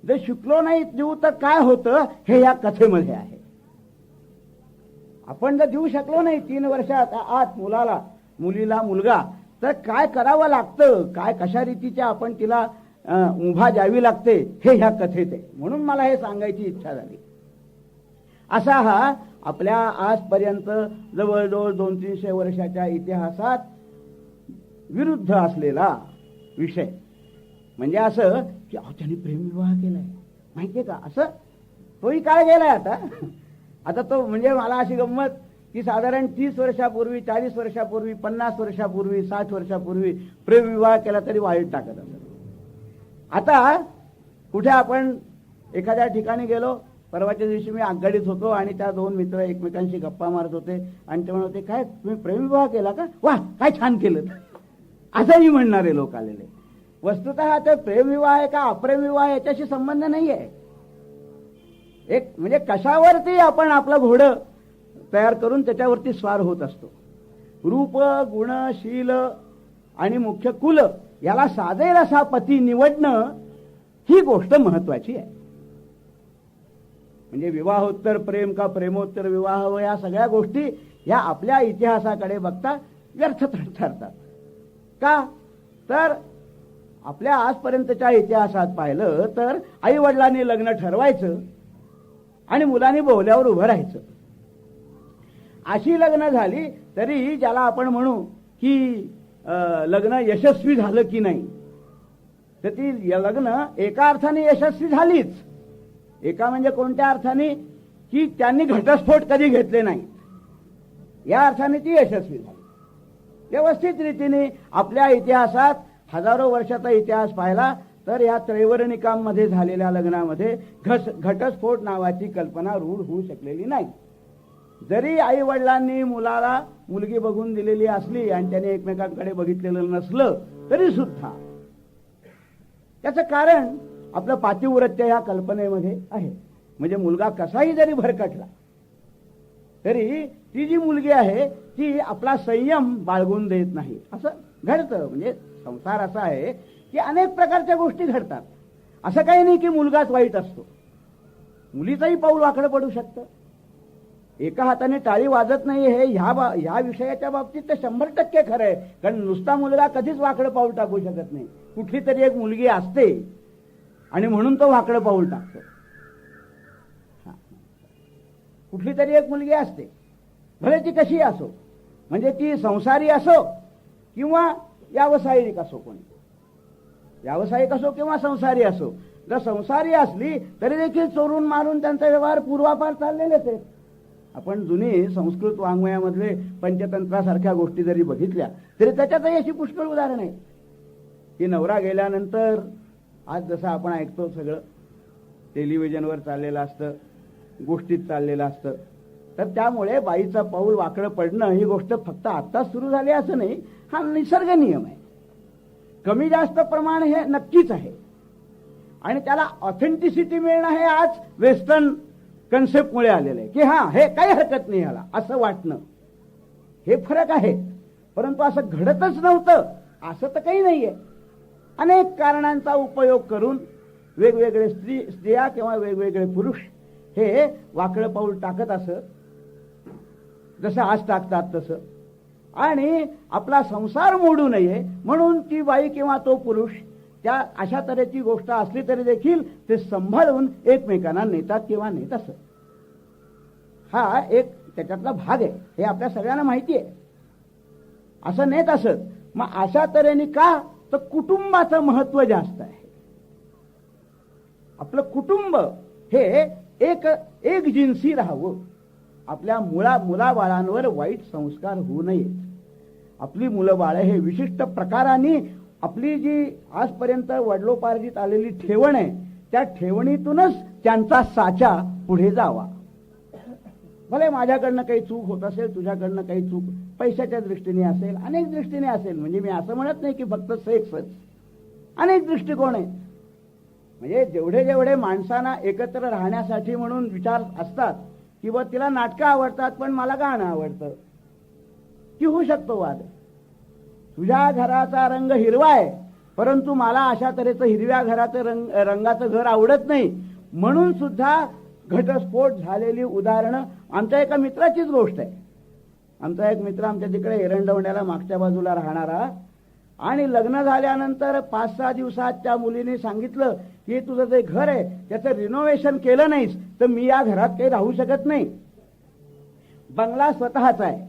जर शिकलो नाही देऊ तर काय होतं हे या कथेमध्ये आहे. आपण जर देऊ शकलो नाही 3 वर्षात आत मुलीला मुलगा, तर काय करावं लागतं, काय कशा रीतीच्या आपण तिला उभा द्यावी लागते हे ह्या कथेत आहे. म्हणून मला हे सांगायची इच्छा झाली. असा हा आपल्या आजपर्यंत जवळजवळ 200-300 वर्षाच्या इतिहासात विरुद्ध असलेला विषय. म्हणजे असं की त्यांनी प्रेमविवाह केलाय, माहितीये का, असं तोही काळ गेलाय आता तो. म्हणजे मला अशी गंमत की साधारण 30 वर्षापूर्वी, 40 वर्षापूर्वी, 50 वर्षापूर्वी, 60 वर्षापूर्वी प्रेमविवाह केला तरी वाईट टाकत असत. आता कुठे आपण एखाद्या ठिकाणी गेलो, परवाच्या दिवशी मी आगगाडीत होतो आणि त्या 2 मित्र एकमेकांशी गप्पा मारत होते आणि ते म्हणत होते, काय तुम्ही प्रेमविवाह केला का, वा काय छान केलं, असंही म्हणणारे लोक आलेले. वस्तुतः ते प्रेमविवाह आहे का अप्रेमविवाह याच्याशी संबंध नाहीये. एक म्हणजे कशावरती आपण आपलं घोडं तयार करून त्याच्यावरती स्वार होत असतो. रूप, गुण, शील आणि मुख्य कुल याला साधेल असा पती निवडणं ही गोष्ट महत्वाची आहे. म्हणजे विवाहोत्तर प्रेम का प्रेमोत्तर विवाह या सगळ्या गोष्टी या आपल्या इतिहासाकडे बघता व्यर्थ ठरतात. का तर आपल्या आजपर्यंतच्या इतिहासात पाहिलं तर आई वडिलांनी लग्न ठरवायचं आणि मुलांनी बोहल्यावर उभं राहायचं. अशी लग्न झाली तरी ज्याला आपण म्हणू की लग्न यशस्वी झालं की नाही, तर ती लग्न एका अर्थाने यशस्वी झालीच. एका म्हणजे कोणत्या अर्थाने की त्यांनी घटस्फोट कधी घेतले नाही, या अर्थाने ती यशस्वी झाली. व्यवस्थित रीतीने आपल्या इतिहासात हजारो वर्षाचा इतिहास पाहिला तर या त्रैवर्णिकांमध्ये झालेल्या लग्नामध्ये घटस्फोट नावाची कल्पना रूढ होऊ शकलेली नाही. जरी आई वडिलांनी मुलाला मुलगी बघून दिलेली असली आणि त्याने एकमेकांकडे बघितलेलं नसलं तरी सुद्धा त्याचं कारण आपलं पातिव्रत्य या कल्पनेमध्ये आहे. म्हणजे मुलगा कसाही जरी भरकटला तरी ती जी मुलगी आहे ती आपला संयम बाळगून देत नाही. असं घडतं. म्हणजे संसार असा आहे की अनेक प्रकारच्या गोष्टी घडतात. असं काही नाही की मुलगाच वाईट असतो, मुलीचंही पाऊल वाकडं पडू शकतं. एका हाताने टाळी वाजत नाही हे ह्या विषयाच्या बाबतीत तर 100% खरं आहे. कारण नुसता मुलगा कधीच वाकडं पाऊल टाकू शकत नाही. कुठली तरी एक मुलगी असते आणि म्हणून तो वाकडं पाऊल टाकतो. कुठली तरी एक मुलगी असते, भले ती कशी असो, म्हणजे ती संसारी असो किंवा व्यावसायिक असो, कोणी व्यावसायिक असो किंवा संसारी असो. जर संसारी असली तरी देखील चोरून मारून त्यांचा व्यवहार पूर्वापार चाललेलेच आहेत. आपण जुनी संस्कृत वाङ्मयामधले पंचतंत्रासारख्या गोष्टी जरी बघितल्या तरी त्याच्यातही अशी पुष्कळ उदाहरण आहे की नवरा गेल्यानंतर आज जसं आपण ऐकतो सगळं टेलिव्हिजनवर चाललेलं असतं, गोष्टीत चाललेलं असतं, तर त्यामुळे बाईचं पाऊल वाकडं पडणं ही गोष्ट फक्त आत्ताच सुरू झाली असं नाही. हा निसर्ग नियम आहे. कमी जास्त प्रमाण हे नक्कीच आहे आणि त्याला ऑथेंटिसिटी मिळणं हे आज वेस्टर्न कन्सेप्टमुळे आलेलं आहे की हा हे काही हरकत नाही ह्याला असं वाटणं, हे फरक आहे. परंतु असं घडतच नव्हतं असं तर काही नाहीये. अनेक कारणांचा उपयोग करून वेगवेगळे स्त्रिया किंवा वेगवेगळे पुरुष हे वाकडं पाऊल टाकत असत, जसं आज टाकतात तसं. आणि आपला संसार मोडू नये म्हणून ती बाई किंवा तो पुरुष त्या अशा तऱ्हेची गोष्ट असली तरी देखील ते सांभाळून एकमेकांना नेतात किंवा नेत असत. हा एक त्याच्यातला भाग आहे, हे आपल्या सगळ्यांना माहिती आहे. असं नेत असत. मग अशा तऱ्हेने का, तर कुटुंबाचं महत्व जास्त आहे. आपलं कुटुंब हे एक जिन्सी राहावं. आपल्या मुलाबाळांवर वाईट संस्कार होऊ नयेत. आपली मुलं बाळे हे विशिष्ट प्रकाराने आपली जी आजपर्यंत वडलोपार्जित आलेली ठेवण आहे त्या ठेवणीतूनच त्यांचा साचा पुढे जावा. भले माझ्याकडनं काही चूक होत असेल, तुझ्याकडनं काही चूक पैशाच्या दृष्टीने असेल, अनेक दृष्टीने असेल. म्हणजे मी असं म्हणत नाही की फक्त सेक्सच, अनेक दृष्टिकोन आहेत. म्हणजे जेवढे जेवढे माणसांना एकत्र राहण्यासाठी म्हणून विचार असतात किंवा तिला नाटकं आवडतात पण मला गाणं आवडतं, की होऊ शकतो वाद. तुझ्या घराचा रंग हिरवा आहे परंतु मला अशा तऱ्हेचं हिरव्या घराचं रंगाचं घर आवडत नाही, म्हणून सुद्धा घटस्फोट झालेली उदाहरणं आमच्या एका मित्राचीच गोष्ट आहे. आमचा एक मित्र आमच्या तिकडे एरंडवण्याला मागच्या बाजूला राहणारा, आणि लग्न झाल्यानंतर 5-6 दिवसात त्या मुलीने सांगितलं की तुझं जे घर आहे त्याचं रिनोव्हेशन केलं नाहीस तर मी या घरात काही राहू शकत नाही. बंगला स्वतःचा आहे,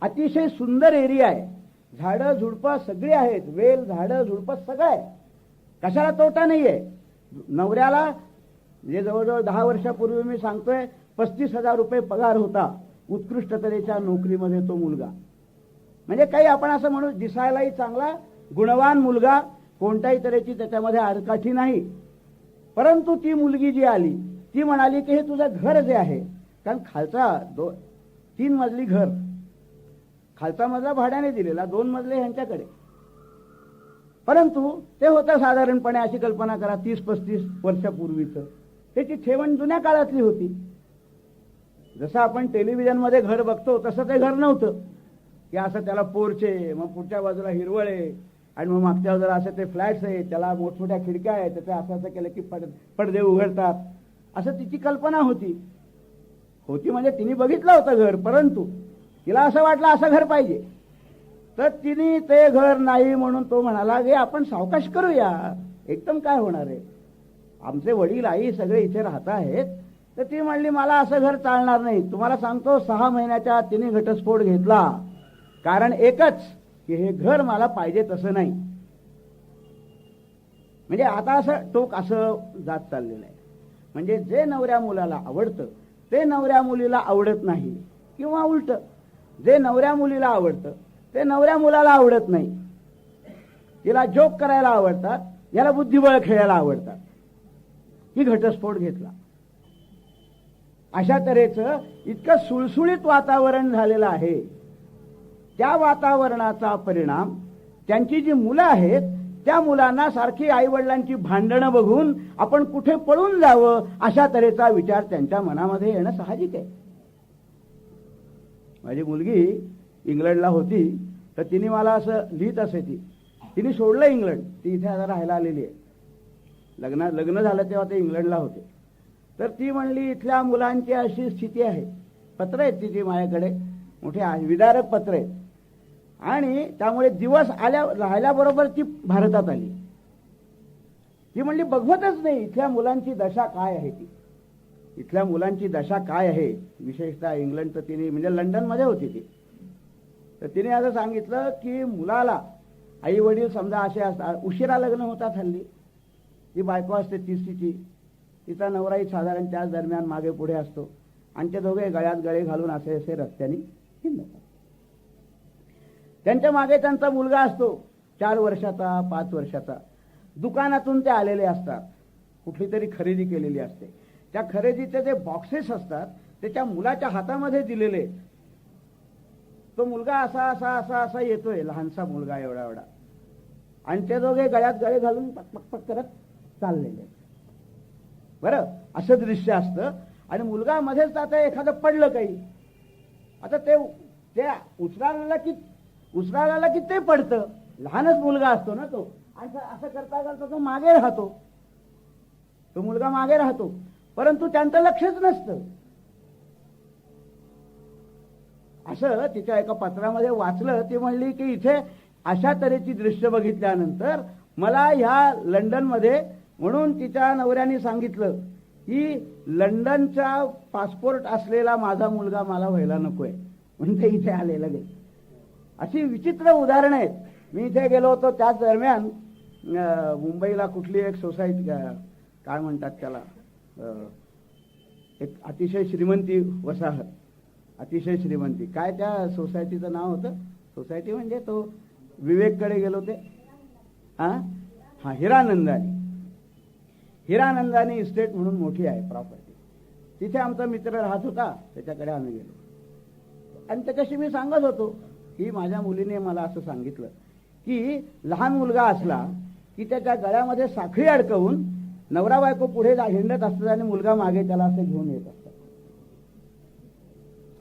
अतिशय सुंदर एरिया आहे, झाडं झुडपं सगळी आहेत, वेल झाडं झुडपं सगळं आहे, कशाला तोटा नाहीये. नवऱ्याला जे जवळजवळ 10 वर्षापूर्वी मी सांगतोय 35,000 रुपये पगार होता, उत्कृष्ट तऱ्हेच्या नोकरीमध्ये तो मुलगा. म्हणजे काही आपण असं म्हणू, दिसायलाही चांगला गुणवान मुलगा, कोणत्याही तऱ्हेची त्याच्यामध्ये आडकाठी नाही. परंतु ती मुलगी जी आली ती म्हणाली की हे तुझं घर जे आहे, कारण खालचा 3 मजली घर, खालचा मजला भाड्याने दिलेला, 2 मजले ह्यांच्याकडे, परंतु ते होतं साधारणपणे अशी कल्पना करा 30-35 वर्षापूर्वीचं. त्याची ठेवण जुन्या काळातली होती. जसं आपण टेलिव्हिजनमध्ये घर बघतो तसं ते घर नव्हतं की असं त्याला पोर्च आहे, मग पुढच्या बाजूला हिरवळ आहे, आणि मग मागच्या बाजूला असं ते फ्लॅट्स आहे, त्याला मोठमोठ्या खिडक्या आहेत, त्याचे असं केलं की पडदे उघडतात, असं तिची कल्पना होती. म्हणजे तिने बघितलं होतं घर, परंतु तिला असं वाटलं असं घर पाहिजे. तर तिने ते घर नाही म्हणून तो म्हणाला की आपण सावकाश करूया, एकदम काय होणार आहे, आमचे वडील आई सगळे इथे राहत आहेत. तर ती म्हणली मला असं घर चालणार नाही. तुम्हाला सांगतो 6 महिन्याच्या तिने घटस्फोट घेतला, कारण एकच की हे घर मला पाहिजे तसं नाही. म्हणजे आता असं टोक असं जात चाललेलं आहे. म्हणजे जे नवऱ्या मुलाला आवडतं ते नवऱ्या मुलीला आवडत नाही, किंवा उलट जे नवऱ्या मुलीला आवडतं ते नवऱ्या मुलाला आवडत नाही. तिला जोक करायला आवडतात, याला बुद्धिबळ खेळायला आवडतात. ही घटस्फोट घेतला. अशा तऱ्हेचं इतकं सुळसुळीत वातावरण झालेलं आहे. त्या वातावरणाचा परिणाम त्यांची जी मुलं आहेत त्या मुलांना सारखी आईवडिलांची भांडणं बघून आपण कुठे पळून जावं अशा तऱ्हेचा विचार त्यांच्या मनामध्ये येणं साहजिक आहे. माझी मुलगी इंग्लंडला होती, तर तिने मला असं लिहित असे, तिने सोडलं इंग्लंड, ती इथे आता राहायला आलेली आहे. लग्न झालं तेव्हा ते इंग्लंडला होते. तर ती म्हणली इथल्या मुलांची अशी स्थिती आहे, पत्र आहेत तिची माझ्याकडे, मोठे विदारक पत्र आहेत, आणि त्यामुळे दिवस राहिल्याबरोबर ती भारतात आली. ती म्हणली बघवतच नाही इथल्या मुलांची दशा काय आहे, इथल्या मुलांची दशा काय आहे, विशेषतः इंग्लंडचं. तिने म्हणजे लंडनमध्ये होती ती, तर तिने असं सांगितलं की मुलाला आई वडील समजा असे असतात, उशिरा लग्न होतात हल्ली, ती बायको असते 30ची, तिचा नवराही साधारण त्याच दरम्यान मागे पुढे असतो, आणि ते दोघे गळ्यात गळे घालून असे असे रस्त्याने हिंडतात. त्यांच्या मागे त्यांचा मुलगा असतो 4 वर्षाचा 5 वर्षाचा. दुकानातून ते आलेले असतात, कुठली तरी खरेदी केलेली असते, त्या खरेदीचे जे बॉक्सेस असतात ते त्या मुलाच्या हातामध्ये दिलेले. तो मुलगा असा असा असा असा येतोय, लहानसा मुलगा एवढा एवढा, आणि ते दोघे गळ्यात गळे घालून पक पक पक करत चाललेले. बरं, असं दृश्य असतं. आणि मुलगा मध्येच जाता, एखादं पडलं काही, आता ते उचलायला की ते पडतं, लहानच मुलगा असतो ना तो, आणि असं करता करता तो मागे राहतो, तो मुलगा मागे राहतो, परंतु त्यांचं लक्षच नसतं. असं तिच्या एका पत्रामध्ये वाचलं. ती म्हणली की इथे अशा तऱ्हेची दृश्य बघितल्यानंतर मला ह्या लंडनमध्ये, म्हणून तिच्या नवऱ्याने सांगितलं की लंडनचा पासपोर्ट असलेला माझा मुलगा मला व्हायला नकोय, म्हणून ते इथे आले लगेच. अशी विचित्र उदाहरणं आहेत. मी इथे गेलो होतो त्याच दरम्यान मुंबईला कुठली एक सोसायटी, काय म्हणतात त्याला, एक अतिशय श्रीमंती वसाहत, अतिशय श्रीमंती, काय त्या सोसायटीचं नाव होतं, सोसायटी म्हणजे तो विवेककडे गेलो ते, हिरानंदानी इस्टेट म्हणून मोठी आहे प्रॉपर्टी. तिथे आमचा मित्र राहत होता, त्याच्याकडे आम्ही गेलो, आणि त्याच्याशी मी सांगत होतो की माझ्या मुलीने मला असं सांगितलं की लहान मुलगा असला की त्याच्या गळ्यामध्ये साखळी अडकवून नवरा बायको पुढे हिंडत असतात आणि मुलगा मागे त्याला असं घेऊन येत असतात,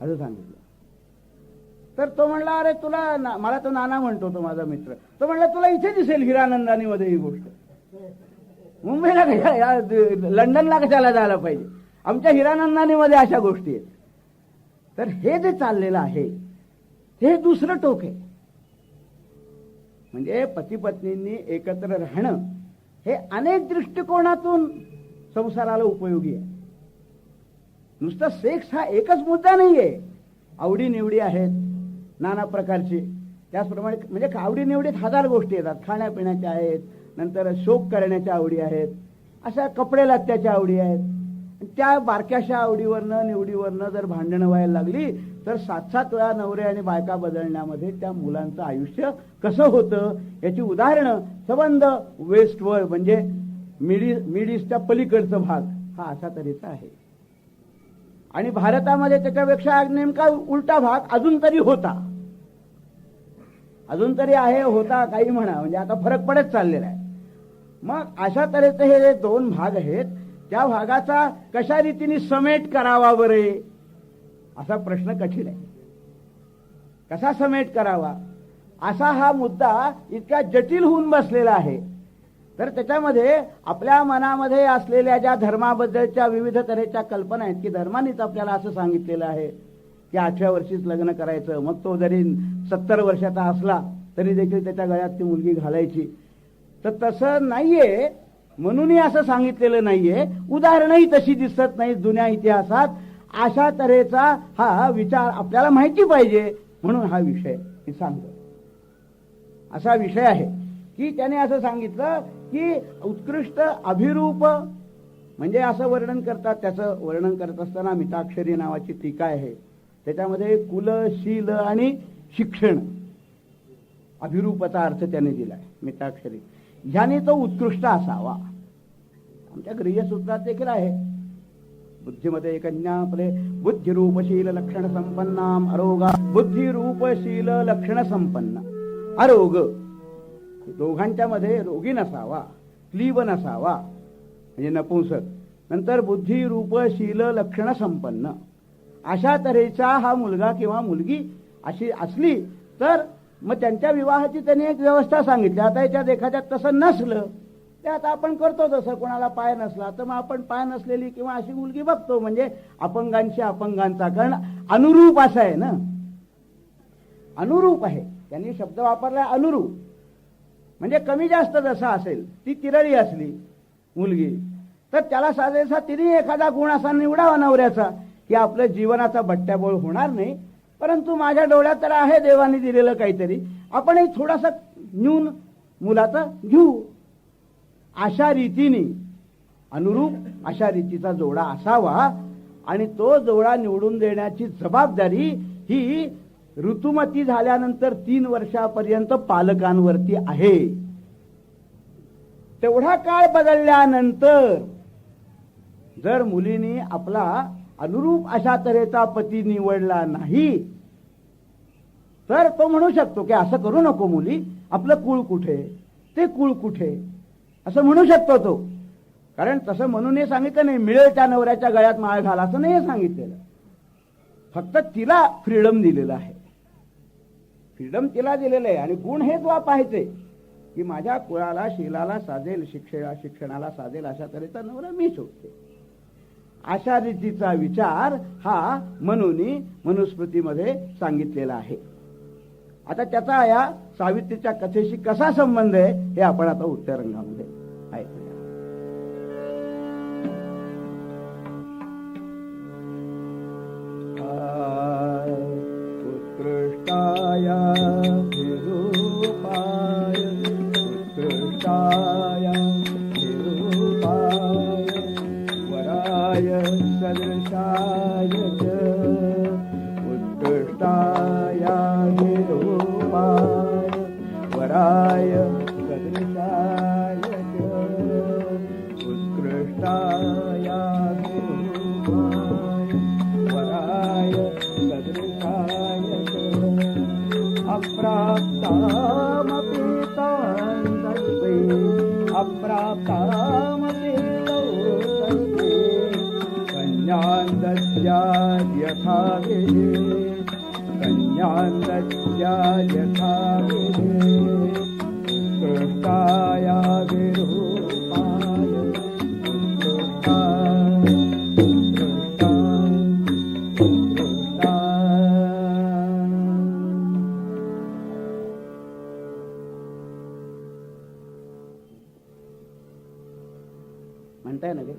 असं सांगितलं. तर तो म्हणला, अरे तुला मला तो नाना म्हणतो, तो माझा मित्र, तो म्हणला तुला इथे दिसेल हिरानंदानीमध्ये ही गोष्ट, मुंबईला कशा, लंडनला कशाला जायला पाहिजे, आमच्या हिरानंदानीमध्ये अशा गोष्टी आहेत. तर हे जे चाललेलं आहे हे दुसरं टोक आहे. म्हणजे पती पत्नींनी एकत्र राहणं हे अनेक दृष्टिकोनातून संसाराला उपयोगी आहे. नुसतं सेक्स हा एकच मुद्दा नाहीये. आवडीनिवडी आहेत नाना प्रकारची, त्याचप्रमाणे म्हणजे आवडीनिवडीत हजार गोष्टी येतात. खाण्यापिण्याच्या आहेत, नंतर शोक करण्याच्या आवडी आहेत, अशा कपडे लत्त्याच्या आवडी आहेत. त्या बारक्याशा आवडीवरनं निवडीवरनं जर भांडणं व्हायला लागली तर 7-7 वेळा नवरे आणि बायका बदलण्यामध्ये त्या मुलांचं आयुष्य कसं होतं याची उदाहरणं संबंध वेस्टवर्ड म्हणजे मिड ईस्टच्या पलीकडचा भाग हा अशा तऱ्हेचा आहे. आणि भारतामध्ये त्याच्यापेक्षा नेमका उलटा भाग अजून तरी होता, अजून तरी आहे, होता काही म्हणा, म्हणजे आता फरक पडत चाललेला आहे. मग अशा तऱ्हेचे हे जे 2 भाग आहेत त्या भागाचा कशा रीतीने समेट करावा बरे असा प्रश्न कठीण आहे. कसा समेट करावा असा हा मुद्दा इतका जटिल होऊन बसलेला आहे. तर त्याच्यामध्ये आपल्या मनामध्ये असलेल्या ज्या धर्माबद्दलच्या विविध तऱ्हेच्या कल्पना आहेत की धर्मानेच आपल्याला असं सांगितलेलं आहे की 8व्या वर्षीच लग्न करायचं, मग तो जरी 70 वर्षाचा असला तरी देखील त्याच्या गळ्यात ती मुलगी घालायची. तर तसं नाहीये, म्हणूनही असं सांगितलेलं नाहीये. उदाहरणही तशी दिसत नाहीत जुन्या इतिहासात. अशा तऱ्हेचा हा विचार आपल्याला माहिती पाहिजे म्हणून हा विषय मी सांगतो. असा विषय आहे की त्याने असं सांगितलं की उत्कृष्ट अभिरूप म्हणजे असं वर्णन करतात. त्याचं वर्णन करत असताना मिताक्षरी नावाची टीका आहे. त्याच्यामध्ये कुल, शील आणि शिक्षण अभिरूपाचा अर्थ त्याने दिलाय मिताक्षरी. ह्याने तो उत्कृष्ट असावा. आमच्या गृह्यसूत्रात देखील आहे बुद्धीमध्ये कन्या आपले बुद्धिरूपशील लक्षण संपन्नाम अरोगा. बुद्धिरूपशील लक्षण संपन्न अरोग, दोघांच्या मध्ये रोगी नसावा, क्लीब नसावा म्हणजे नपुंसक. नंतर बुद्धिरूपशील लक्षण संपन्न अशा तऱ्हेचा हा मुलगा किंवा मुलगी अशी असली तर मग त्यांच्या विवाहाची त्यांनी एक व्यवस्था सांगितली. आता याच्यात एखाद्यात तसं नसलं ते आता आपण करतो तसं, कोणाला पाय नसला तर मग आपण पाय नसलेली किंवा अशी मुलगी बघतो, म्हणजे अपंगांशी अपंगांचा. कारण अनुरूप असं आहे ना, अनुरूप आहे. त्यांनी शब्द वापरला अनुरूप, म्हणजे कमी जास्त जसा असेल. ती तिरळी असली मुलगी तर त्याला साजेसा तिने एखादा गुण असा निवडावा नवऱ्याचा की आपल्या जीवनाचा बट्ट्याबोळ होणार नाही, परंतु माझ्या डोळ्यात तर आहे देवाने दिलेलं काहीतरी, आपणही थोडासा न्यून मुलाचा घेऊ. अशा रीतीने अनुरूप अशा रीतीचा जोडा असावा आणि तो जोडा निवडून देण्याची जबाबदारी ही ऋतुमती झाल्यानंतर 3 वर्षापर्यंत पालकांवरती आहे. तेवढा काळ बदलल्यानंतर जर मुलीने आपला अनुरूप अशा तऱ्हेचा पती निवडला नाही तर तो म्हणू शकतो की असं करू नको मुली, आपलं कुळ कुठे, ते कुळ कुठे, असं म्हणू शकतो तो. कारण तसं म्हणून हे सांगितलं नाही मिळेल त्या नवऱ्याच्या गळ्यात माळ घाला असं नाही सांगितलेलं. फक्त तिला फ्रीडम दिलेलं आहे, फ्रीडम तिला दिलेलं आहे. आणि गुण हे तुला पाहायचे की माझ्या कुळाला शीलाला साजेल, शिक्षणाला साजेल अशा तऱ्हेचा नवरा मी शोधते. अशा रीतीचा विचार हा मनुस्मृतीमध्ये सांगितलेला आहे. आता त्याचा या सावित्रीच्या कथेशी कसा संबंध आहे हे आपण आता उत्तरंगामध्ये ऐकूया. उत्कृष्टाय विरूपाय उत्कृष्टाय विरूपाय वराय सदृशाय च उत्कृष्टाय विरूपाय वराय सदृशाय च उत्कृष्टाय विरूपाय वराय सदृशाय च अप्राप्तामपि तान्तस्मै अप्राप्तामपि तौतस्मै कन्यां दद्याद् यथा विधि ज्ञानदत्या यथाविधे कृष्णाय विरूपाय म्हणताय ना ते.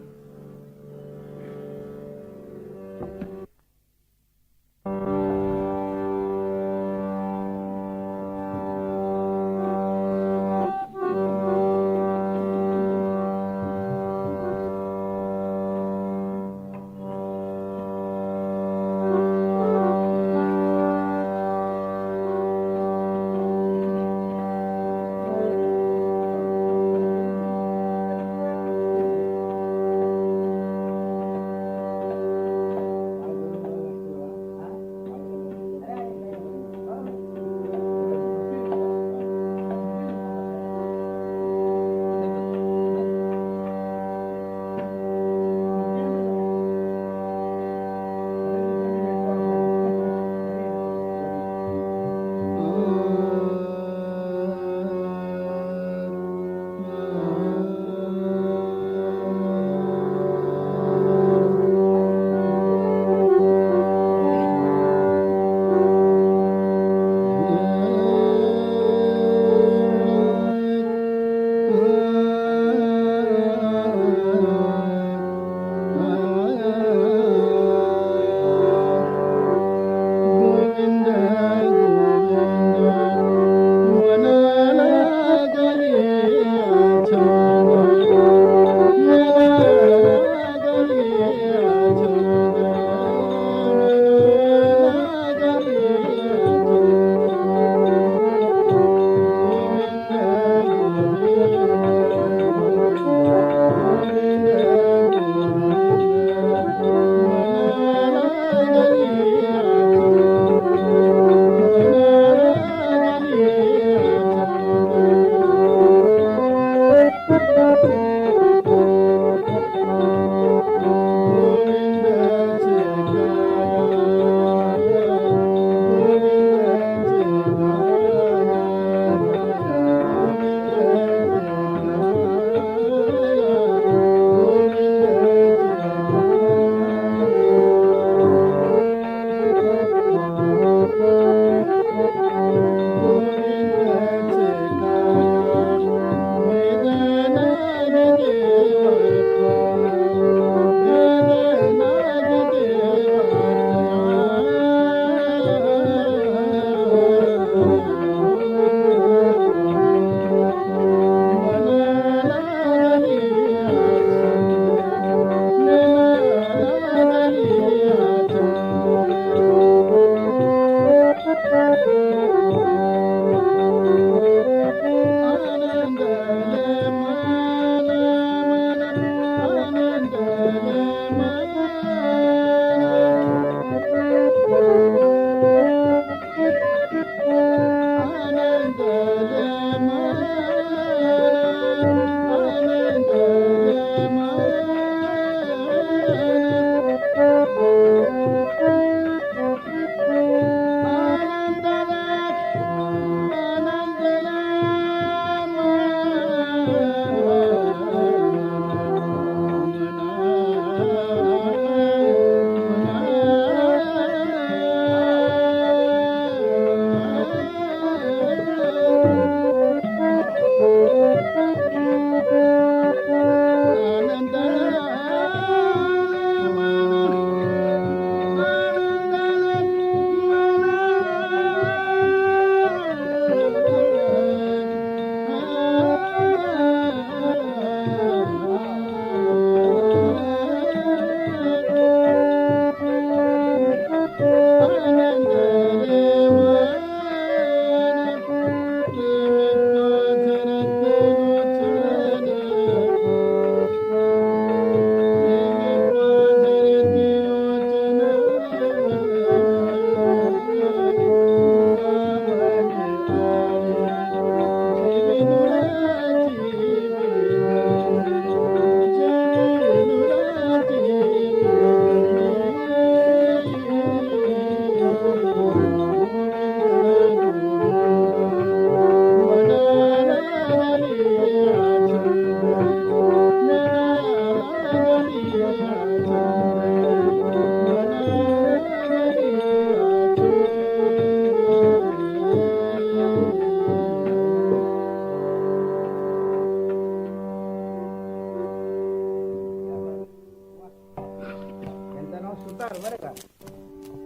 सुतार बरं का,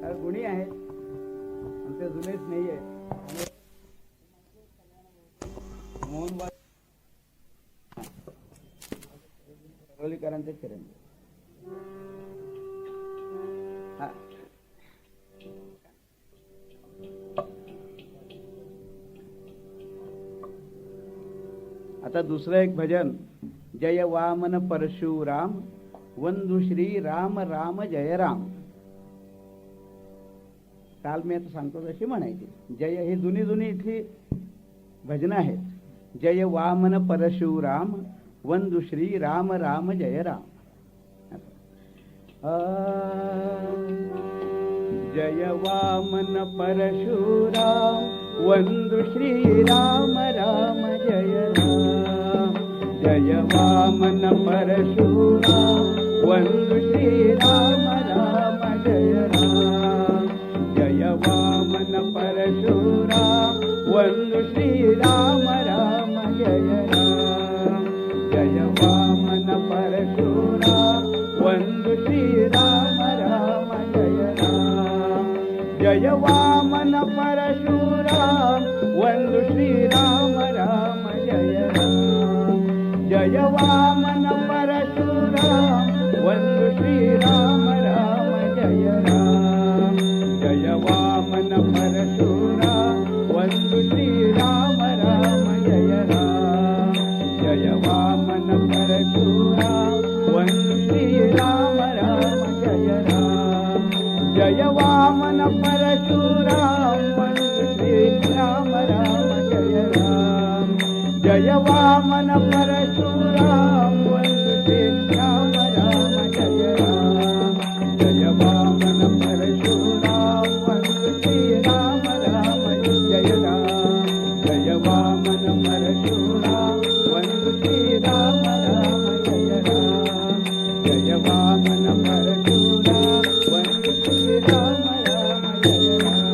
कारण गुणी आहेत आणि ते जुनेच नाही आहे. मोहनबाई सरवलीकरांचे चरण. हा आता दुसरं एक भजन, जय वामन परशुराम वंदु श्री राम राम जय राम. काल मी आता सांगतो तशी म्हणायची. जय ही जुनी जुनी इथली भजनं आहेत. जय वामन परशुराम वंदु श्री राम राम जय राम. जय वामन परशुराम वंदु श्री राम राम जय राम. जय वामन परशुराम वंदु श्री राम राम जय राम. जय वामन परशुराम वंदु श्री राम राम जय राम. जय वामन परशुराम वंदु श्री राम राम जय राम. जय वामन परशुराम वंदु श्री राम राम जय राम. जय वामन परशुराम वंदु श्री राम राम जय राम. जय वामन परशुराम वंदु श्री राम राम जय राम. जय वामन परशुराम वंदु श्री राम राम जय राम. जय वामन परशुराम वंदु श्री राम राम जय राम. जय वामन परशुराम वंदु श्री राम राम जय राम. जय वामन परशुराम वंदु श्री राम राम जय राम. जय वामन परशुराम वंदु श्री राम राम जय राम. जय वामन परशुराम वंदु श्री राम राम जय राम.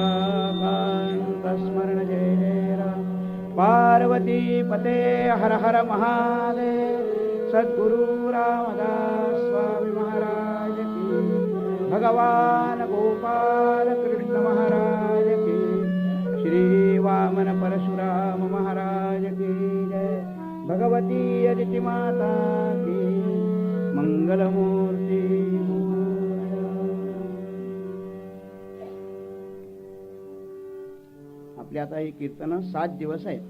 सीताकांत स्मरण जय जय राम. पार्वती पते हर हर महादेव. सद्गुरु रामदास स्वामी महाराज की. भगवान गोपाल कृष्ण महाराज की. श्री वामन परशुराम महाराज की जय. भगवती अदिति माता की. मंगलमूर्ती. आपली आता ही कीर्तनं 7 दिवस आहेत,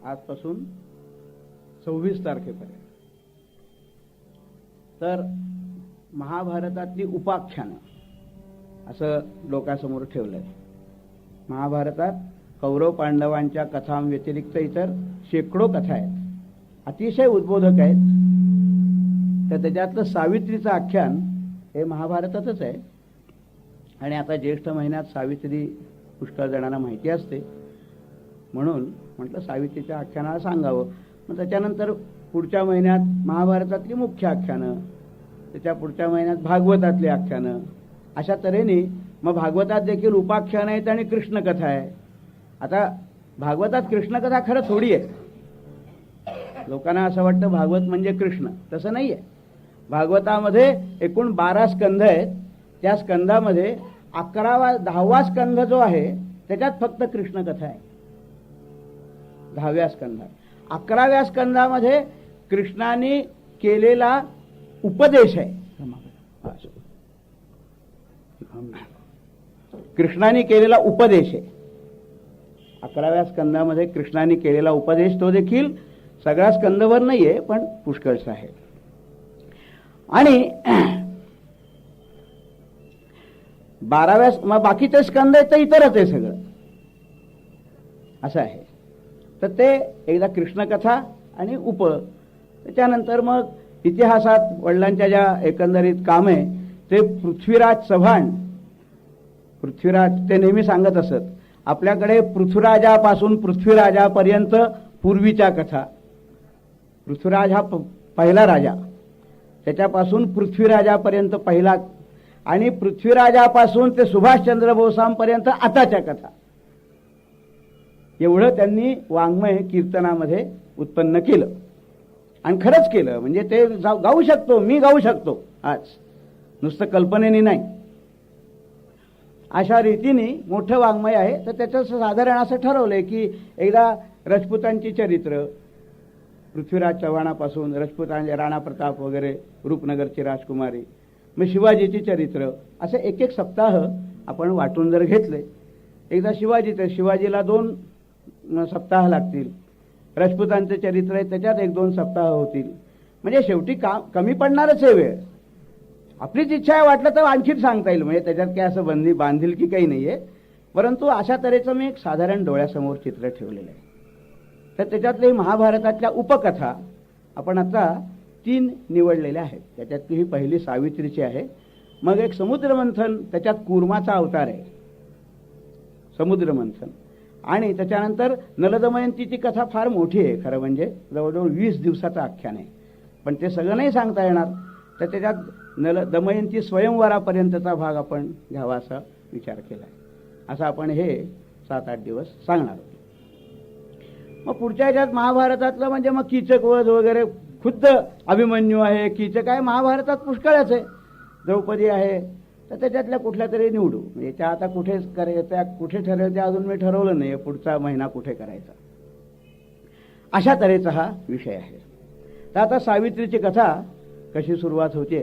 आजपासून 26 तारखेपर्यंत. तर महाभारतातली उपाख्यानं असं लोकांसमोर ठेवलंय. महाभारतात कौरव पांडवांच्या कथांव्यतिरिक्त इतर शेकडो कथा आहेत, अतिशय उद्बोधक आहेत. तर त्याच्यातलं सावित्रीचं आख्यान हे महाभारतातच आहे. आणि आता ज्येष्ठ महिन्यात सावित्री पुष्कळ जणांना माहिती असते, म्हणून म्हटलं सावित्रीच्या आख्यानाला सांगावं. मग त्याच्यानंतर पुढच्या महिन्यात महाभारतातली मुख्य आख्यानं, त्याच्या पुढच्या महिन्यात भागवतातली आख्यानं, अशा तऱ्हेने मग भागवतात देखील उपाख्यानं आहेत आणि कृष्णकथा आहे. आता भागवतात कृष्णकथा खरं थोडी आहे. लोकांना असं वाटतं भागवत म्हणजे कृष्ण, तसं नाही आहे. भागवतामध्ये एकूण 12 स्कंध आहेत. त्या स्कंधामध्ये 10वा स्कंध जो आहे त्याच्यात फक्त कृष्णकथा आहे. 10व्या स्कंधात. 11व्या स्कंधामध्ये कृष्णाने केलेला उपदेश आहे. कृष्णाने केलेला उपदेश आहे 11व्या स्कंधामध्ये. कृष्णाने केलेला उपदेश तो देखील सगळ्या स्कंदवर नाहीये, पण पुष्कळसा आहे. आणि 12व्या मग बाकीचे स्कंद आहेत तर इतरच आहे सगळं, असं आहे. तर ते एकदा कृष्णकथा आणि त्याच्यानंतर मग इतिहासात वडिलांच्या ज्या एकंदरीत काम आहे ते पृथ्वीराज चव्हाण, पृथ्वीराज ते नेहमी सांगत असत, आपल्याकडे पृथ्वीराजापासून पृथ्वीराजापर्यंत पूर्वीच्या कथा. पृथ्वीराज हा पहिला राजा, त्याच्यापासून पृथ्वीराजापर्यंत पहिला, आणि पृथ्वीराजापासून ते सुभाषचंद्र बोसांपर्यंत आताच्या कथा. एवढं त्यांनी वाङ्मय कीर्तनामध्ये उत्पन्न केलं. आणि खरंच केलं. म्हणजे ते गाऊ शकतो, मी गाऊ शकतो आज. नुसतं कल्पनेने नाही. अशा रीतीने मोठं वाङ्मय आहे. तर त्याचं साधारण असं ठरवलंय की एकदा राजपुतांची चरित्र, पृथ्वीराज चव्हाणापासून राजपुतांचे राणा प्रताप वगैरे, रूपनगरची राजकुमारी, मग शिवाजीची चरित्र, असे एक एक सप्ताह आपण वाटून जर घेतले, एकदा शिवाजीला 2 सप्ताह लागतील, राजपुतांचे चरित्र आहे त्याच्यात 1-2 सप्ताह होतील. म्हणजे शेवटी कमी पडणारच आहे वेळ. आपलीच इच्छा आहे, वाटलं तर आणखीन सांगता येईल. म्हणजे त्याच्यात काय असं बांधील की काही नाहीये. परंतु अशा तऱ्हेचं मी एक साधारण डोळ्यासमोर चित्र ठेवलेलं आहे. तर त्याच्यातले महाभारतातल्या उपकथा आपण आता 3 निवडलेल्या आहेत. त्याच्यातली ही पहिली सावित्रीची आहे. मग एक समुद्रमंथन, त्याच्यात कूर्माचा अवतार आहे समुद्रमंथन. आणि त्याच्यानंतर नलदमयंतीची कथा फार मोठी आहे खरं म्हणजे, जवळजवळ 20 दिवसाचं आख्यान आहे. पण ते सगळं नाही सांगता येणार. तर त्याच्यात दमयंती स्वयंवरापर्यंतचा भाग आपण घ्यावा असा विचार केला आहे. असं आपण हे 7-8 दिवस सांगणार आहोत. मग पुढच्या ह्याच्यात महाभारतातलं म्हणजे मग कीचकवध वगैरे, खुद्द अभिमन्यू आहे, कीचक आहे, महाभारतात पुष्कळच आहे. द्रौपदी आहे. तर त्याच्यातल्या कुठल्या तरी निवडू. म्हणजे त्या आता कुठे करायचं, कुठे ठरवायचं अजून मी ठरवलं नाही. पुढचा महिना कुठे करायचा, अशा तऱ्हेचा हा विषय आहे. तर आता सावित्रीची कथा कशी सुरुवात होते.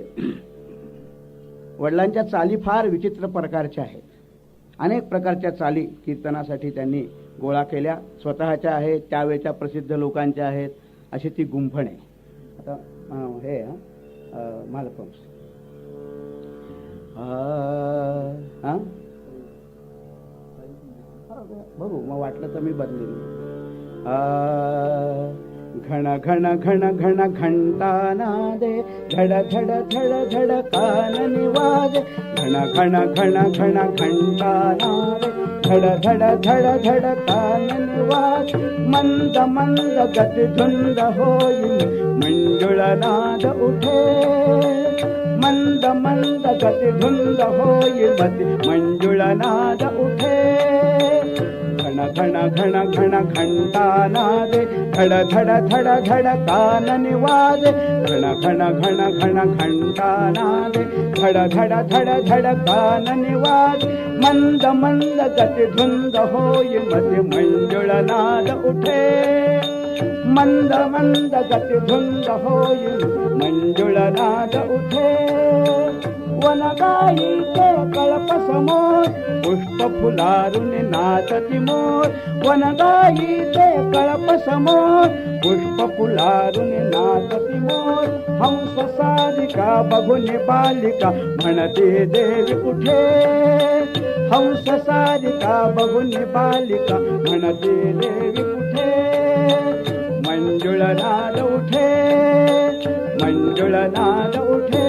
वडिलांच्या चाली फार विचित्र प्रकारच्या आहेत. अनेक प्रकारच्या चाली कीर्तनासाठी त्यांनी गोळा केल्या. स्वतःच्या आहेत, त्यावेळच्या प्रसिद्ध लोकांच्या आहेत. अशी ती गुंफण आहे. आता हे मालकंस बघू, मग वाटलं तर मी बदलेन. घण घण घण घण घंटा नादे, धड धड धड धड काननी वाजे. घण घण घण घण घंटा नादे, धड धड धड धड काननी वाजे. मंद मंद गती धुंद होईल, मंजुळ नाद उठे. मंद मंद गती धुंद होईल, मंजुळ नाद उठे. घण घण घण घंटा नादे, धड धड धड धड काननी वाजे. घण घण घण घण घंटा नादे, धड धड धड धड काननी वाजे. मंद मंद गती धुंद होई, मते मंजुळ नाद उठे. मंद मंद गती धुंद होई, मंजुळ नाद उठे. वनगायीचे कळप समोर, पुष्प फुलारून नाचती मोर. वनगायीचे कळप समोर, पुष्प फुलारून नाचती मोर. हंस सारिका बघून बालिका, म्हणते देवी कुठे. हंस सारिका बघून बालिका, म्हणते देवी कुठे. मंजुळ नाद उठे, मंजुळ नाद उठे.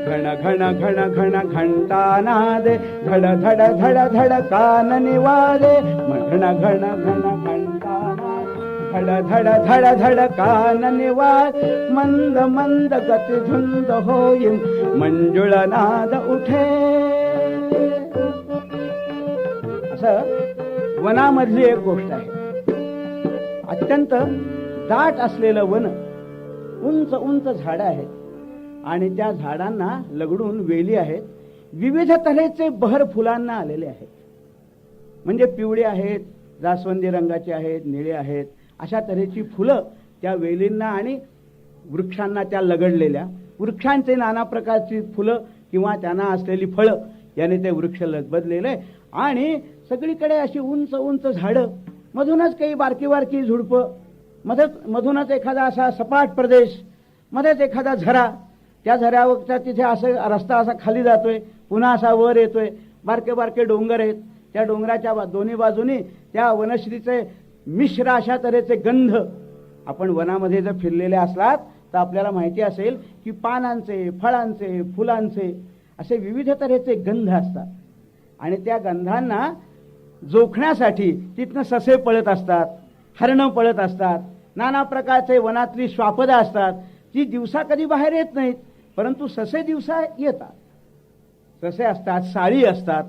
घण घण घण घण घंटा नादे, धड धड धड धड काननी वाजे. घण घण घण घंटा नादे, धड धड धड धड काननी वाजे. मंद मंद गती धुंद होईल, मंजुळ नाद उठे. असं वनामधली एक गोष्ट आहे. अत्यंत दाट असलेलं वन, उंच उंच झाडं आहेत आणि त्या झाडांना लगडून वेली आहेत. विविध तऱ्हेचे बहर फुलांना आलेले आहेत. म्हणजे पिवळे आहेत, जास्वंदी रंगाचे आहेत, निळे आहेत, अशा तऱ्हेची फुलं त्या वेलींना आणि वृक्षांना त्या लगडलेल्या. वृक्षांचे नाना प्रकारची फुलं किंवा त्यांना असलेली फळं याने ते वृक्ष लगबदलेले. आणि सगळीकडे अशी उंच उंच झाडं, मधूनच काही बारकी बारकी झुडपं, मधूनच एखादा असा सपाट प्रदेश, मध्येच एखादा झरा. त्या झऱ्यावरच्या तिथे असं रस्ता असा खाली जातोय, पुन्हा असा वर येतोय. बारके बारके डोंगर आहेत. त्या डोंगराच्या दोन्ही बाजूनी त्या वनश्रीचे मिश्र अशा तऱ्हेचे गंध. आपण वनामध्ये जर फिरलेले असलात तर आपल्याला माहिती असेल की पानांचे, फळांचे, फुलांचे असे विविध तऱ्हेचे गंध असतात. आणि त्या गंधांना जोखण्यासाठी तिथनं ससे पळत असतात, हरणं पळत असतात, नाना प्रकारचे वनातली श्वापदं असतात. ती दिवसा कधी बाहेर येत नाहीत, परंतु ससे दिवसा येतात. ससे असतात, साळी असतात,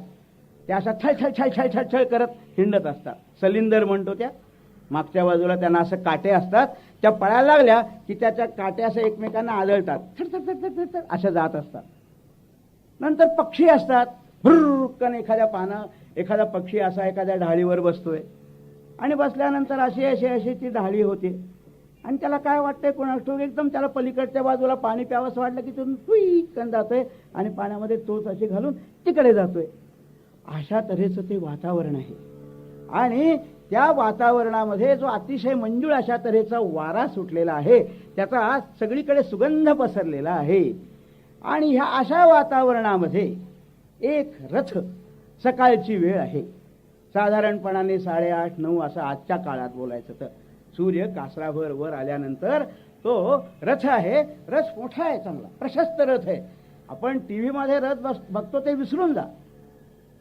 त्या अशा छळ छळ छळ छळ छळ छळ करत हिंडत असतात. सलिंदर म्हणतो त्या. मागच्या बाजूला त्यांना असं काटे असतात, त्या पळायला लागल्या की त्याच्या काटे असं एकमेकांना आदळतात, थड अशा जात असतात. नंतर पक्षी असतात, भुर्रकन एखादा पक्षी असा एखाद्या ढाळीवर बसतोय आणि बसल्यानंतर अशी ती ढाळी होते आणि त्याला काय वाटतंय कोणास एकदम त्याला पलीकडच्या बाजूला पाणी प्यावंसं वाटलं की तिथून टुईकन जातोय आणि पाण्यामध्ये तोच अशी घालून तिकडे जातोय. अशा तऱ्हेचं ते वातावरण आहे आणि त्या वातावरणामध्ये जो अतिशय मंजूळ अशा तऱ्हेचा वारा सुटलेला आहे, त्याचा सगळीकडे सुगंध पसरलेला आहे. आणि ह्या अशा वातावरणामध्ये एक रथ, सकाळची वेळ आहे, साधारणपणाने 8:30-9 असं आजच्या काळात बोलायचं तर सूर्य कासराभर वर आल्यानंतर तो रथ आहे. रथ मोठा आहे, चांगला प्रशस्त रथ आहे. आपण टीव्हीमध्ये रथ बघतो ते विसरून जा.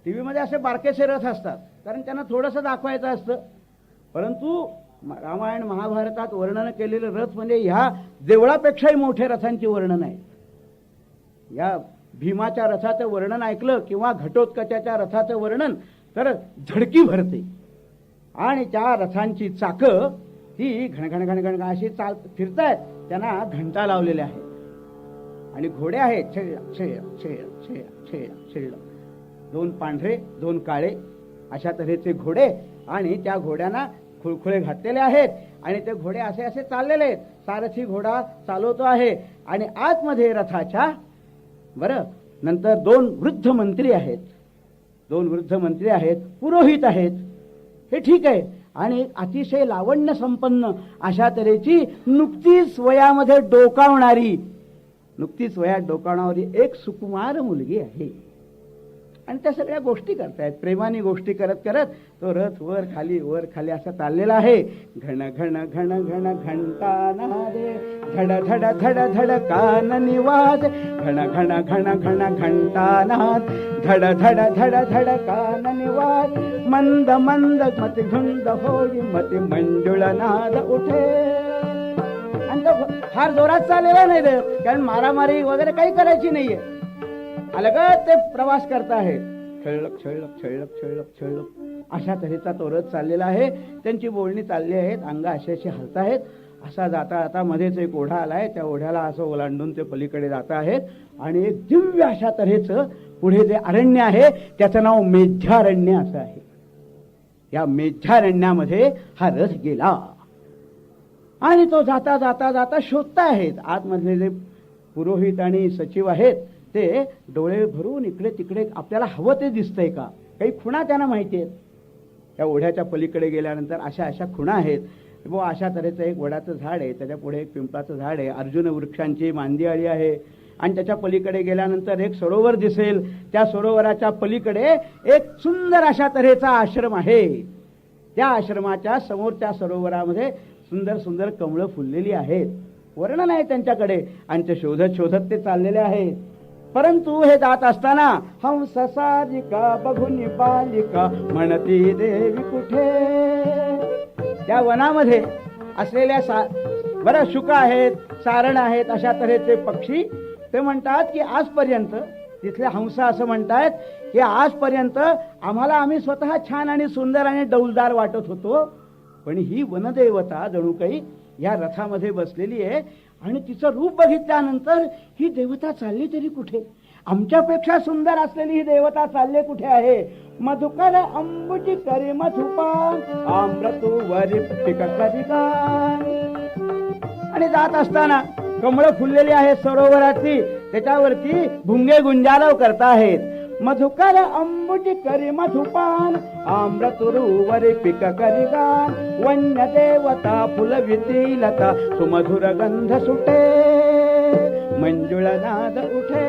टीव्हीमध्ये असे बारकेसे रथ असतात कारण त्यांना थोडंसं दाखवायचं असतं, परंतु रामायण महाभारतात वर्णन केलेलं रथ म्हणजे ह्या देवळापेक्षाही मोठे रथांची वर्णन आहे. या भीमाच्या रथाचं वर्णन ऐकलं किंवा घटोत्कचाच्या रथाचं वर्णन तर झडकी भरते. आणि त्या रथांची चाकं ही घणघण घणघण अशी फिरतायत, त्यांना घंटा लावलेल्या आहेत. आणि घोडे आहेत, छेळ 2 पांढरे 2 काळे अशा तऱ्हेचे घोडे आणि त्या घोड्यांना खुळखुळे घातलेले आहेत आणि ते घोडे असे चाललेले आहेत. सारथी घोडा चालवतो आहे आणि आतमध्ये रथाच्या नंतर 2 वृद्ध मंत्री आहेत, 2 वृद्ध मंत्री आहेत, पुरोहित आहेत. हे ठीक आहे. आणि अतिशय लावण्य संपन्न अशा तऱ्हेची नुकतीच वयात डोकावणारी एक सुकुमार मुलगी आहे. आणि त्या सगळ्या गोष्टी करतायत, प्रेमाने गोष्टी करत करत तो रथ वर खाली असा चाललेला आहे. घण घण घण घण घंटानादे, धड धड धड धड काननी वाज, घण घण घण घण घंटानाद, धड धड धड धड काननी वाज, मंद मंद मती धुंद होई मती मंजुळ नाद उठे. आणि तो फार जोरात चाललेला नाही रे, कारण मारामारी वगैरे काही करायची नाहीये. अलगद ते प्रवास करत आहेत. छळक अशा तऱ्हेचा तो रथ चाललेला आहे. त्यांची बोलणी चालली आहेत, अंग अशी हलत आहेत. असा जाता मध्येच एक ओढा आलाय, त्या ओढ्याला असं ओलांडून ते पलीकडे जात आहेत. आणि एक दिव्य अशा तऱ्हेचं पुढे जे अरण्य आहे त्याचं नाव मेध्यारण्य असं आहे. या मेध्यारण्यामध्ये हा रथ गेला आणि तो जाता जाता जाता शोधता आहेत. आतमधले जे पुरोहित आणि सचिव आहेत ते डोळे भरून इकडे तिकडे आपल्याला हवं ते दिसतंय का, काही खुणा त्यांना माहिती आहेत. त्या ओढ्याच्या पलीकडे गेल्यानंतर अशा खुणा आहेत. अशा तऱ्हेचं एक वडाचं झाड आहे, त्याच्या पुढे एक पिंपळाचं झाड आहे, अर्जुन वृक्षांची मांदियाळी आहे. आणि त्याच्या पलीकडे गेल्यानंतर एक सरोवर दिसेल. त्या सरोवराच्या पलीकडे एक सुंदर अशा तऱ्हेचा आश्रम आहे. त्या आश्रमाच्या समोरच्या सरोवरामध्ये सुंदर सुंदर कमळं फुललेली आहेत. वर्णन आहे त्यांच्याकडे आणि ते शोधत शोधत ते चाललेले आहेत. परंतु हे जात असताना हंस सारिका बघुनी बालिका म्हणती देवी कुठे. त्या वनामध्ये असलेल्या शुक आहेत, सारण आहेत, अशा तऱ्हेचे पक्षी ते म्हणतात की आजपर्यंत तिथले हंस असं म्हणतात की आजपर्यंत आम्ही स्वतः छान आणि सुंदर आणि डौलदार वाटत होतो, पण ही वनदेवता जणू काही या रथामध्ये बसलेली आहे आणि तिचं रूप बघितल्यानंतर ही देवता चालली तरी कुठे, आमच्यापेक्षा सुंदर असलेली ही देवता चालले कुठे आहे. मधुकर अंबुजी करे मधुपान, आम्रतू वरी पिक करिका. आणि जात असताना कमळं फुललेली आहेत सरोवराची, त्याच्यावरती भुंगे गुंजारव करताहेत. मधुकर अंबुजी करी मधुपान, आम्रतुरुवरी पिक करिगान. वन्य देवता फुलविती लता, सुमधुर गंध सुटे, मंजुळ नाद उठे.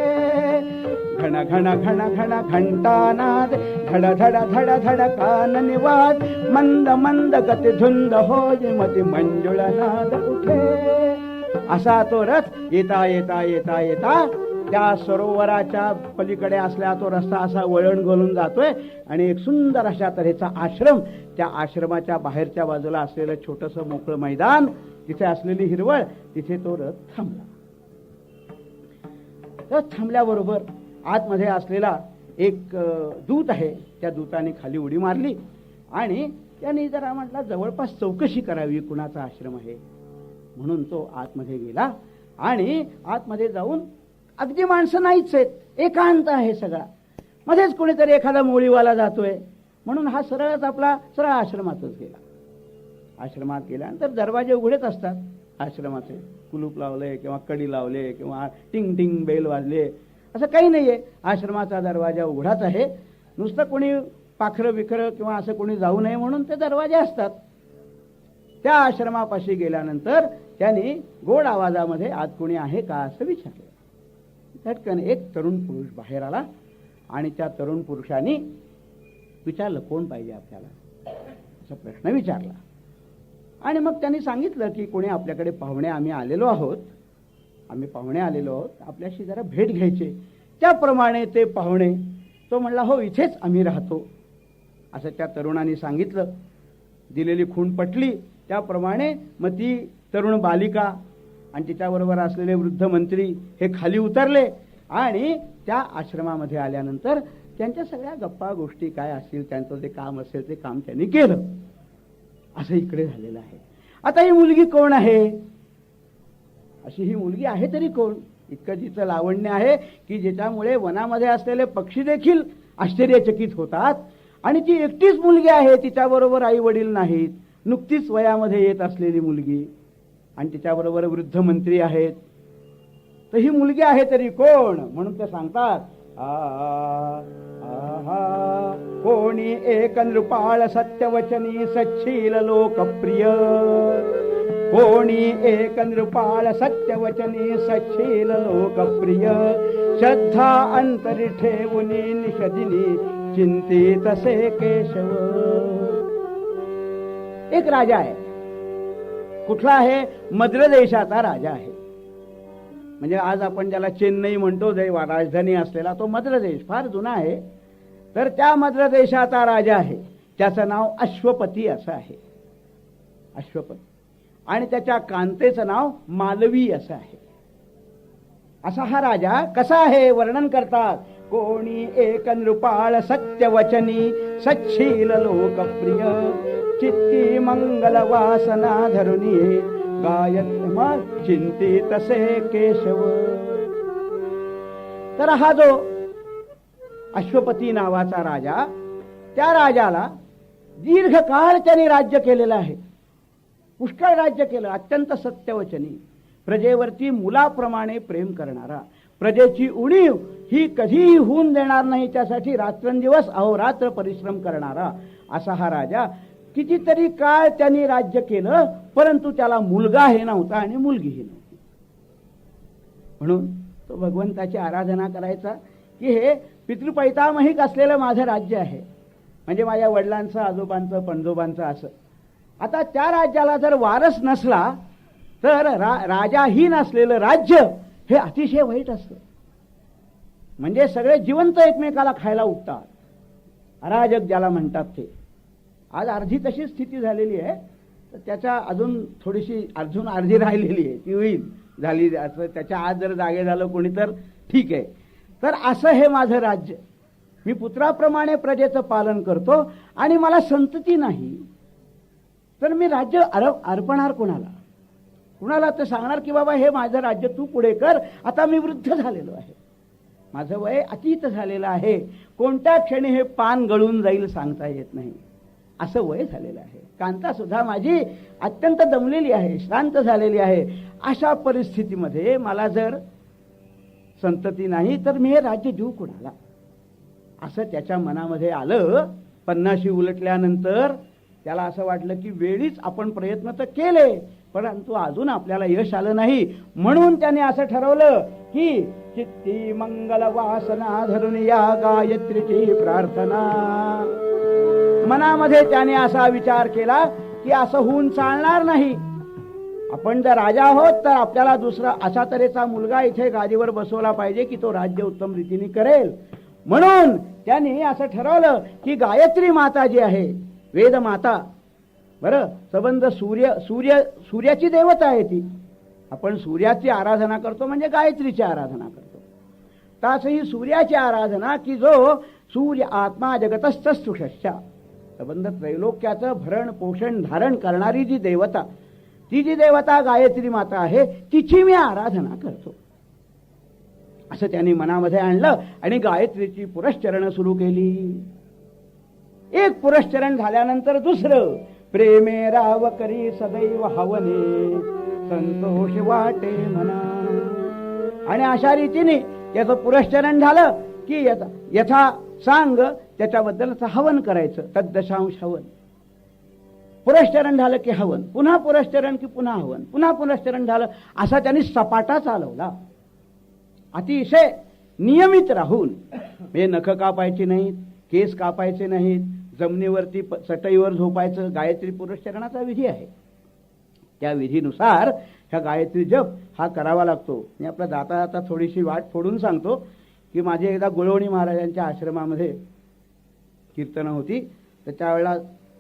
घण घण घण घण घंटानाद, धड धड धड धड काननी वाज, मंद मंद गती धुंद होय मती मंजुळ नाद उठे. असा तो रथ येता येता येता येता त्या सरोवराच्या पलीकडे असल्या तो रस्ता असा वळण घालून जातोय आणि एक सुंदर अशा तऱ्हेचा आश्रम, त्या आश्रमाच्या बाहेरच्या बाजूला असलेलं छोटंसं मोकळं मैदान, तिथे असलेली हिरवळ, तिथे तो रथ थांबला. रथ थांबल्याबरोबर आतमध्ये असलेला एक दूत आहे, त्या दूताने खाली उडी मारली आणि त्यांनी जरा म्हटला जवळपास चौकशी करावी कुणाचा आश्रम आहे. म्हणून तो आतमध्ये गेला आणि आतमध्ये जाऊन अगदी माणसं नाहीच आहेत, एकांत आहे सगळा. मध्येच कोणीतरी एखादा मोळीवाला जातोय म्हणून हा सरळच आपला सरळ आश्रमातच गेला. आश्रमात गेल्यानंतर दरवाजे उघडेच असतात आश्रमाचे, कुलूप लावले किंवा कडी लावले किंवा टिंग टिंग बेल वाजले असं काही नाहीये. आश्रमाचा दरवाजा उघडाच आहे. नुसतं कोणी पाखरं विखरं किंवा असं कोणी जाऊ नये म्हणून ते दरवाजे असतात. त्या आश्रमापाशी गेल्यानंतर त्यांनी गोड आवाजामध्ये आत कोणी आहे का असं विचारलं. झटकन एक तरुण पुरुष बाहेर आला आणि त्या तरुण पुरुषाने विचारलं कोण पाहिजे आपल्याला, असा प्रश्न विचारला. आणि मग त्यांनी सांगितलं की कोणी आपल्याकडे पाहुणे आम्ही आलेलो आहोत, आपल्याशी जरा भेट घ्यायची. त्याप्रमाणे ते पाहुणे, तो म्हणला हो इथेच आम्ही राहतो असं त्या तरुणाने सांगितलं. दिलेली खूण पटली. त्याप्रमाणे मग ती तरुण बालिका आणि तिच्याबरोबर असलेले वृद्ध मंत्री हे खाली उतरले आणि त्या आश्रमामध्ये आल्यानंतर त्यांच्या सगळ्या गप्पा गोष्टी काय असतील, त्यांचं जे काम असेल ते काम त्यांनी केलं. असं इकडे झालेलं आहे. आता ही मुलगी कोण आहे, अशी ही मुलगी आहे तरी कोण, इतकं तिचं लावण्य आहे की ज्याच्यामुळे वनामध्ये असलेले पक्षी देखील आश्चर्यचकित होतात. आणि ती एकटीच मुलगी आहे, तिच्याबरोबर आई वडील नाहीत, नुकतीच वयामध्ये येत असलेली मुलगी आणि तिच्याबरोबर वृद्ध मंत्री आहेत. तर ही मुलगी आहे तरी कोण, म्हणून ते सांगतात कोणी एक नृपाळ सत्यवचनी सच्छील लोकप्रिय, कोणी एक नृपाळ सत्यवचनी सच्छील लोकप्रिय, श्रद्धा अंतरी ठेवुनी निषदिनी चिंतित से केशव. एक राजा आहे. कुठला आहे, मद्र देशाचा राजा आहे. म्हणजे आज आपण ज्याला चेन्नई म्हणतो, राजधानी असलेला तो मद्र देश फार जुना आहे. तर त्या मद्र देशाचा राजा आहे. त्याचं नाव अश्वपती असं आहे, अश्वपती. आणि त्याच्या कांतेचं नाव मालवी असं आहे. असा हा राजा कसा आहे वर्णन करतात. कोणी एक नृपाळ सत्यवचनी सच्छील लोकप्रिय, चित्ती मंगल वासना धरुनी गायत्री चिंतित से केशव. तर हा जो अश्वपती नावाचा राजा, त्या राजाला दीर्घकाळ त्याने राज्य केलेलं आहे. पुष्कळ राज्य केलं. अत्यंत सत्यवचनी, प्रजेवरती मुलाप्रमाणे प्रेम करणारा, प्रजेची उणीव ही कधीही होऊन देणार नाही त्यासाठी रात्रंदिवस अहोरात्र परिश्रम करणारा असा हा राजा. कितीतरी काळ त्यांनी राज्य केलं, परंतु त्याला मुलगा हे नव्हता आणि मुलगीही नव्हती. म्हणून तो भगवंताची आराधना करायचा की हे पितृपैतामहिक असलेलं माझं राज्य आहे, म्हणजे माझ्या वडिलांचं, आजोबांचं, पणजोबांचं असं. आता त्या राज्याला जर वारस नसला तर राजाहीन असलेलं राज्य हे अतिशय वाईट असतं. म्हणजे सगळे जिवंत एकमेकाला खायला उठतात, अराजक ज्याला म्हणतात ते. आज अर्धी तशी स्थिती झालेली आहे. तर त्याच्या अजून अर्धी राहिलेली आहे, ती होईल झाली असं. त्याच्या आज जर जागे झालं कोणी तर ठीक आहे. तर असं हे माझं राज्य, मी पुत्राप्रमाणे प्रजेचं पालन करतो आणि मला संतती नाही, तर मी राज्य अर्पणार कोणाला? कुणाला तर सांगणार की बाबा हे माझं राज्य तू पुढे कर, आता मी वृद्ध झालेलो आहे, माझं वय अतीत झालेलं आहे, कोणत्या क्षणी हे पान गळून जाईल सांगता येत नाही, असं वय झालेलं आहे. कांता सुद्धा माझी अत्यंत दमलेली आहे, श्रांत झालेली आहे. अशा परिस्थितीमध्ये मला जर संतती नाही तर मी हे राज्य देऊ कुणाला, असं त्याच्या मनामध्ये आलं. 50शी उलटल्यानंतर त्याला असं वाटलं की वेळीच आपण प्रयत्न तर केले, परंतु अजून आपल्याला यश आलं नाही. म्हणून त्याने असं ठरवलं की चित्ती मंगल वासना धरून या गायत्रीची प्रार्थना. मनामध्ये त्याने असा विचार केला की असं होऊन चालणार नाही. आपण जर राजा आहोत तर आपल्याला दुसरा अशा तऱ्हेचा मुलगा इथे गादीवर बसवला पाहिजे की तो राज्य उत्तम रीतीने करेल. म्हणून त्यांनी असं ठरवलं की गायत्री माता जी आहे, वेद माता, बरं, संबंध सूर्याची देवता आहे ती. आपण सूर्याची आराधना करतो म्हणजे गायत्रीची आराधना करतो. तसं ही सूर्याची आराधना की जो सूर्य आत्मा जगतस्थस्तुषश्च, संबंध त्रैलोक्याचं भरण पोषण धारण करणारी जी देवता, ती जी देवता गायत्री माता आहे, तिची मी आराधना करतो असं त्यांनी मनामध्ये आणलं आणि गायत्रीची पुरश्चरण सुरू केली. एक पुरश्चरण झाल्यानंतर दुसरं, प्रेमे राव करी सदैव हवने संतोष वाटे म्हणा. आणि अशा रीतीने याचं पुरश्चरण झालं की यथा सांग त्याच्याबद्दलचं हवन करायचं, तद्दशांश हवन. पुरश्चरण झालं की हवन, पुन्हा पुरश्चरण की पुन्हा हवन, पुन्हा पुरश्चरण झालं, असा त्यांनी सपाटा चालवला. अतिशय नियमित राहून, म्हणजे नख कापायची नाहीत, केस कापायचे नाहीत, जमिनीवरती चटईवर झोपायचं, गायत्री पुरश्चरणाचा विधी आहे. त्या विधीनुसार ह्या गायत्री जप हा करावा लागतो. मी आपला जाता जाता थोडीशी वाट फोडून सांगतो की माझी एकदा गुळवणी महाराजांच्या आश्रमामध्ये कीर्तनं होती. तर त्यावेळेला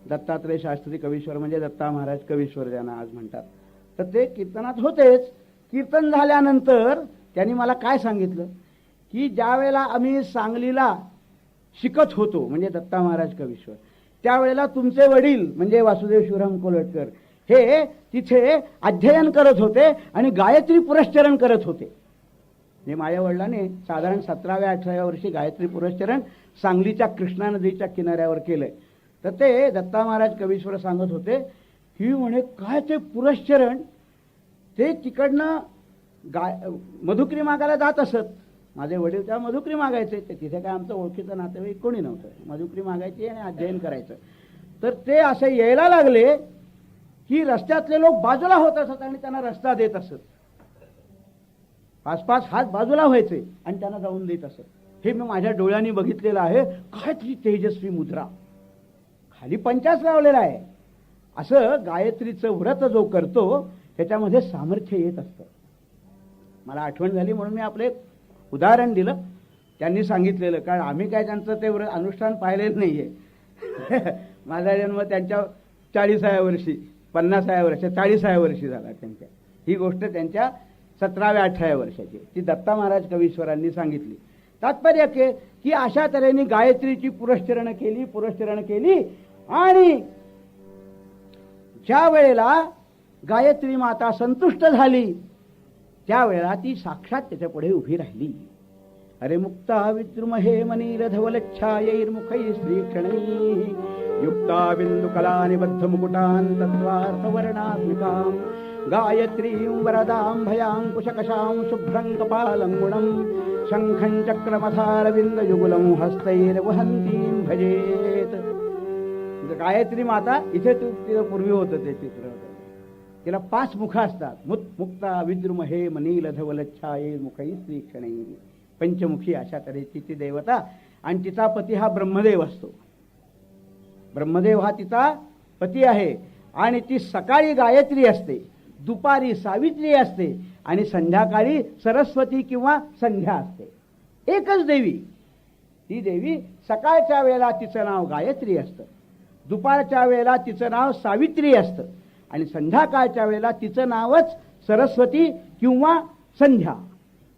दत्तात्रय शास्त्री कवीश्वर, म्हणजे दत्ता महाराज कवीश्वर ज्यांना आज म्हणतात, तर ते कीर्तनात होतेच. कीर्तन झाल्यानंतर त्यांनी मला काय सांगितलं की ज्या वेळेला आम्ही सांगलीला शिकत होतो, म्हणजे दत्ता महाराज कवीश्वर, त्यावेळेला तुमचे वडील म्हणजे वासुदेव शिवराम कोलटकर हे तिथे अध्ययन करत होते आणि गायत्री पुरश्चरण करत होते. म्हणजे माझ्या वडिलांनी साधारण 17व्या-18व्या वर्षी गायत्री पुरश्चरण सांगलीच्या कृष्णा नदीच्या किनाऱ्यावर केलंय. तर ते दत्ता महाराज कवीश्वर सांगत होते की म्हणे काय ते पुरश्चरण, ते तिकडनं मधुकरी मागायला जात असत. माझे वडील त्या मधुकरी मागायचे, ते तिथे काय आमचं ओळखीचं नातेवाईक कोणी नव्हतं. मधुकरी मागायची आणि अध्ययन करायचं. तर ते असे यायला लागले की रस्त्यातले लोक बाजूला होत असत आणि त्यांना रस्ता देत असत. 5-5 हात बाजूला व्हायचे आणि त्यांना जाऊन देत असत. हे मी माझ्या डोळ्यांनी बघितलेलं आहे. काय ती तेजस्वी मुद्रा, खाली पंचास लावलेला आहे. असं गायत्रीचं व्रत जो करतो त्याच्यामध्ये सामर्थ्य येत असतं. मला आठवण झाली म्हणून मी आपले उदाहरण दिलं. त्यांनी सांगितलेलं, कारण आम्ही काय त्यांचं ते व्रत अनुष्ठान पाहिलेलं नाहीये. माझा जन्म त्यांच्या 40व्या वर्षी, 50व्या वर्षी, 40व्या वर्षी झाला त्यांच्या. ही गोष्ट त्यांच्या 17व्या-18व्या वर्षाची, ती दत्ता महाराज कवीश्वरांनी सांगितली. तात्पर्य की अशा तऱ्हेने गायत्रीची पुरश्चरण केली आणि ज्या वेळेला गायत्री माता संतुष्ट झाली त्यावेळेला ती साक्षात त्याच्या पुढे उभी राहिली. अरे मुक्ता विद्रुमहे मनीरधवलच्छायैर्मुखैः श्रीक्षणैः युक्ता बिंदुकला निबद्ध मुकुटान् तत्त्वार्थ वर्णात्मिकां गायत्रीं वरदां भयांकुशकशां शुभ्रं कपालं शंखं चक्रमथारविंदयुगलं हस्तैर्वहन्तीं भजेत. गायत्री माता इथे तिथं पूर्वी होतं ते चित्र होतं. तिला 5 मुख असतात. मुक्ता विद्रुमहे मनीलधवलच्छायैर्मुखैः श्रीक्षणैः, पंचमुखी अशा तऱ्हेची ती देवता. आणि तिचा पती हा ब्रह्मदेव असतो. ब्रह्मदेव हा तिचा पती आहे. आणि ती सकाळी गायत्री असते, दुपारी सावित्री असते आणि संध्याकाळी सरस्वती किंवा संध्या असते. एकच देवी. ती देवी सकाळच्या वेळेला तिचं नाव गायत्री असतं, दुपारच्या वेळेला तिचं नाव सावित्री असतं आणि संध्याकाळच्या वेळेला तिचं नावच सरस्वती किंवा संध्या.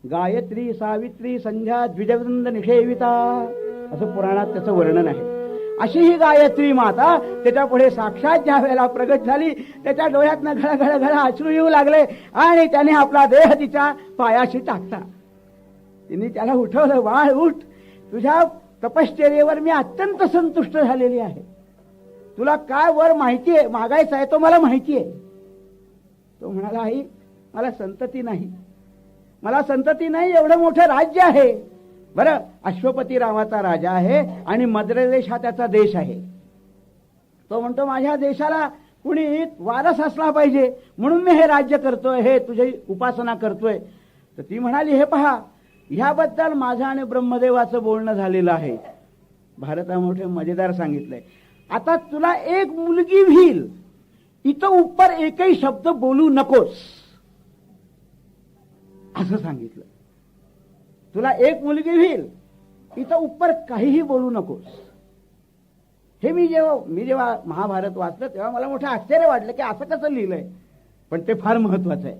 गायत्री सावित्री संध्या द्विजवृंद निषेविता असं पुराणात त्याचं वर्णन आहे. अशी ही गायत्री माता त्याच्या पुढे साक्षात ज्या वेळेला प्रगट झाली त्याच्या डोळ्यातनं घळघळ अश्रू येऊ लागले आणि त्याने आपला देह तिच्या पायाशी टाकला. तिने त्याला उठवलं, बाळ उठ, तुझ्या तपश्चर्येवर मी अत्यंत संतुष्ट झालेली आहे. तुला काय वर माहिती आहे, मागायचं आहे तो मला माहिती आहे. तो म्हणाला, आई मला संतती नाही, मला संतती नाही, एवढं मोठं राज्य आहे. बरं, अश्वपती रावाचा राजा आहे आणि मद्रदेश हा त्याचा देश आहे. तो म्हणतो माझ्या देशाला कुणी वारस असला पाहिजे म्हणून मी हे राज्य करतोय, हे तुझी उपासना करतोय. तर ती म्हणाली, हे पहा, ह्याबद्दल माझं आणि ब्रह्मदेवाचं बोलणं झालेलं आहे. भारतामध्ये मजेदार सांगितलंय, आता तुला एक मुलगी होईल, इथं उपर एकही शब्द बोलू नकोस असं सांगितलं. तुला एक मुलगी होईल, इथं उपर काहीही बोलू नकोस. हे मी जेव्हा महाभारत वाचलं तेव्हा मला मोठं आश्चर्य वाटलं की असं कसं लिहिलंय. पण ते फार महत्वाचं आहे.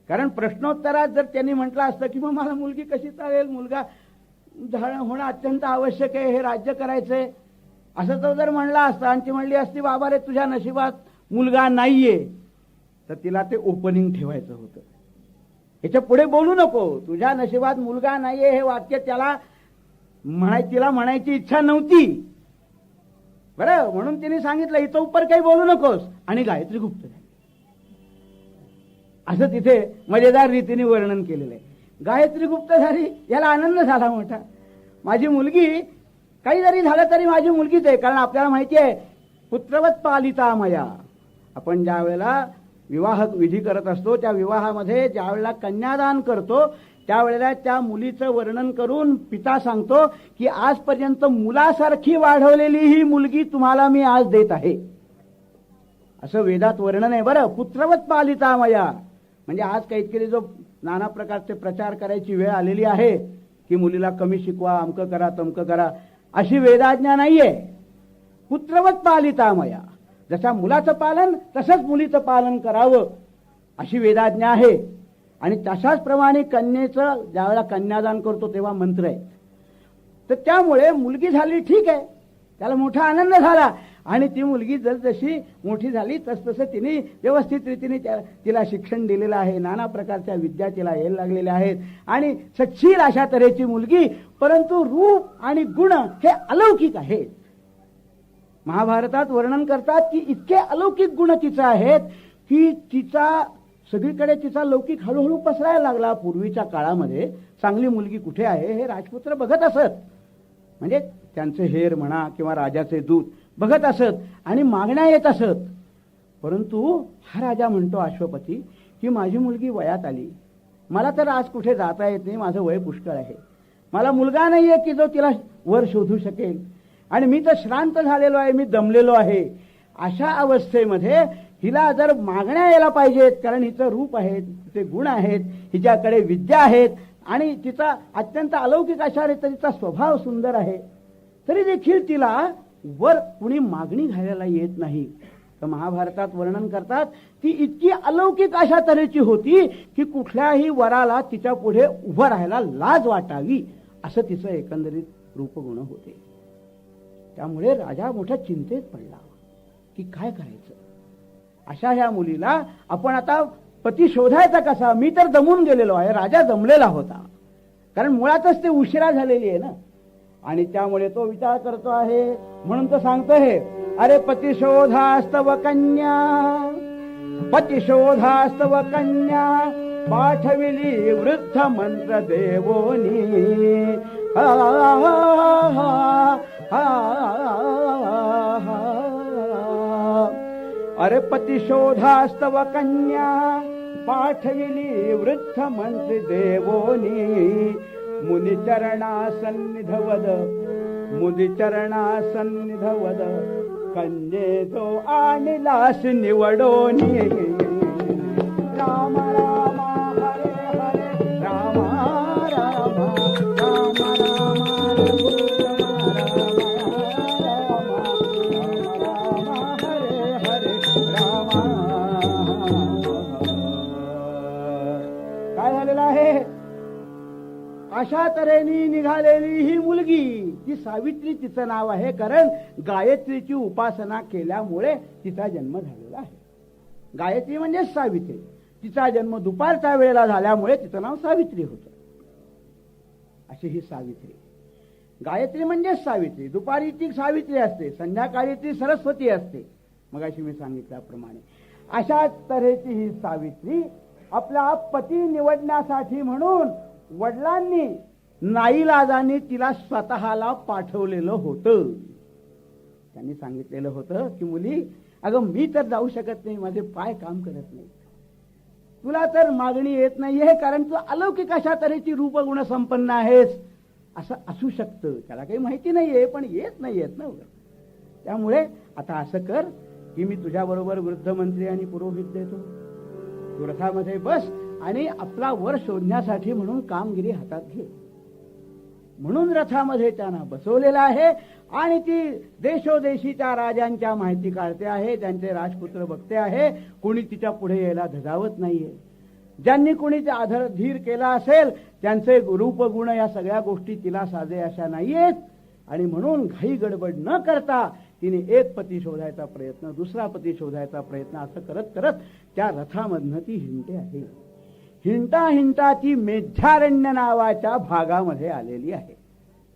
कारण प्रश्नोत्तरात जर त्यांनी म्हटलं असतं की मग मला मुलगी कशी चालेल, मुलगा होणं अत्यंत आवश्यक आहे, हे राज्य करायचंय, असं तो जर म्हणला असता आणि ती म्हणली असती बाबा रे तुझ्या नशिबात मुलगा नाहीये, तर तिला ते ओपनिंग ठेवायचं होतं. याच्या पुढे बोलू नको, तुझ्या नशिबात मुलगा नाहीये हे वाक्य तिला म्हणायची इच्छा नव्हती. बरं, म्हणून तिने सांगितलं इथं उपर काही बोलू नकोस, आणि गायत्री गुप्त झाली. असं तिथे मजेदार रीतीने वर्णन केलेलं आहे. गायत्री गुप्त झाली, याला आनंद झाला मोठा. माझी मुलगी, काही जरी झालं तरी माझी मुलगीच आहे. कारण आपल्याला माहिती आहे पुत्रवत पालिता मया. आपण ज्या वेळेला विवाह विधी करत असतो, त्या विवाहामध्ये ज्या वेळेला कन्यादान करतो त्यावेळेला त्या मुलीचं वर्णन करून पिता सांगतो की आजपर्यंत मुलासारखी वाढवलेली ही मुलगी तुम्हाला मी आज देत आहे, असं वेदात वर्णन आहे. बरं, पुत्रवत पालिता मया म्हणजे आज काहीतरी जो नाना प्रकारचे प्रचार करायची वेळ आलेली आहे की मुलीला कमी शिकवा, अमकं करा तमकं करा, अशी वेदाज्ञा नाहीये. पुत्रवत पालिता मया, जशा मुलाचं पालन तसंच मुलीचं पालन करावं अशी वेदाज्ञा आहे. आणि तशाच प्रमाणे कन्येचं ज्यावेळेला कन्यादान करतो तेव्हा मंत्र आहे. तर त्यामुळे मुलगी झाली ठीक आहे, त्याला मोठा आनंद झाला. आणि ती मुलगी जशी मोठी झाली तसतसं तिने व्यवस्थित रीतीने तिला शिक्षण दिलेलं आहे, नाना प्रकारच्या विद्या तिला यायला लागलेल्या आहेत आणि सच्छील अशा तऱ्हेची मुलगी. परंतु रूप आणि गुण हे अलौकिक आहेत. महाभारतात वर्णन करतात की इतके अलौकिक गुण तिचे आहेत की सगळीकडे तिचा लौकिक हळूहळू पसरायला लागला. पूर्वीच्या काळामध्ये चांगली मुलगी कुठे आहे हे राजपुत्र बघत असत, म्हणजे त्यांचे हेर म्हणा किंवा राजाचे दूत बघत असत आणि मागण्या येत असत. परंतु हा राजा म्हणतो अश्वपती की माझी मुलगी वयात आली, मला तर आज कुठे जाता येत नाही, माझं वय पुष्कळ आहे, मला मुलगा नाहीये की जो तिला वर शोधू शकेल, आणि मी तर श्रांत झालेलो आहे, मी दमलेलो आहे. अशा अवस्थेमध्ये हिला जर मागण्या यायला पाहिजेत, कारण हिचं रूप आहे, तिचे गुण आहेत, हिच्याकडे विद्या आहेत आणि तिचा अत्यंत अलौकिक अशा रीतीचा तिचा स्वभाव सुंदर आहे, तरी देखील तिला वर कुणी मागणी घालायला येत नाही. तर महाभारतात वर्णन करतात ती इतकी अलौकिक अशा तऱ्हेची होती की कुठल्याही वराला तिच्या पुढे उभं राहायला लाज वाटावी असं तिचं एकंदरीत रूपगुण होते. त्यामुळे राजा मोठ्या चिंतेत पडला की काय करायचं. अशा ह्या मुलीला आपण आता पती शोधायचा कसा. मी तर दमून गेलेलो आहे, राजा दमलेला होता, कारण मुळातच ते उशिरा झालेली आहे ना. आणि त्यामुळे तो विचार करतो आहे, म्हणून तो सांगतो हे, अरे पतिशोधास्तव कन्या, पतिशोधास्तव कन्या, पाठविली वृद्ध मंत्र देवोनी. अरे पतिशोधास्तव कन्या, पाठविली वृद्ध मंत्र देवोनी. मुनिचरणा सन्निधवद, मुनिचरणा सन्निधवद, कन्ये जो आणिलास निवडोनी. राम राम हरे हरे, राम राम राम राम हरे हरे, राम. काय झालेलं आहे. अशा तऱ्हेने निघालेली ही मुलगी, ती सावित्री तिचं नाव आहे, कारण गायत्रीची उपासना केल्यामुळे तिचा जन्म झालेला आहे. गायत्री म्हणजे सावित्री, तिचा जन्म दुपारच्या वेळेला झाल्यामुळे तिचं नाव सावित्री होतं. अशी ही सावित्री. गायत्री म्हणजे सावित्री, दुपारी ती सावित्री असते, संध्याकाळी ती सरस्वती असते, मगाशी मी सांगितल्याप्रमाणे. अशा तऱ्हेची ही सावित्री आपला पती निवडण्यासाठी म्हणून वडिलांनी नाईलाजाने तिला स्वतःला पाठवलेलं होतं. त्यांनी सांगितलेलं होतं की मुली, अगं मी तर जाऊ शकत नाही, माझे पाय काम करत नाही, तुला तर मागणी येत नाहीये कारण तू अलौकिक अशा तऱ्हेची रूपगुण संपन्न आहेस. असं असू शकतं, त्याला काही माहिती नाहीये, पण येत नाहीयेत ना. त्यामुळे आता असं कर की मी तुझ्याबरोबर वृद्ध मंत्री आणि पुरोहित देतो, तू रथामध्ये बस आणि आपला वर शोधण्यासाठी म्हणून कामगिरी हातात घे. म्हणून रथामध्ये त्यांना बसवलेलं आहे आणि ती देशोदेशीच्या राजांच्या माहिती काढते आहे, त्यांचे राजपुत्र बघते आहे. कोणी तिच्या पुढे यायला धजावत नाहीये. ज्यांनी कोणी ते आदरधीर केला असेल त्यांचे रूपगुण या सगळ्या गोष्टी तिला साधे अशा नाहीयेत. आणि म्हणून घाई गडबड न करता तिने एक पती शोधायचा प्रयत्न, दुसरा पती शोधायचा प्रयत्न, असं करत करत त्या रथामधनं ती हिंडते आहे. हिंडता हिंडता ती मेध्यारण्य नावाच्या भागामध्ये आलेली आहे.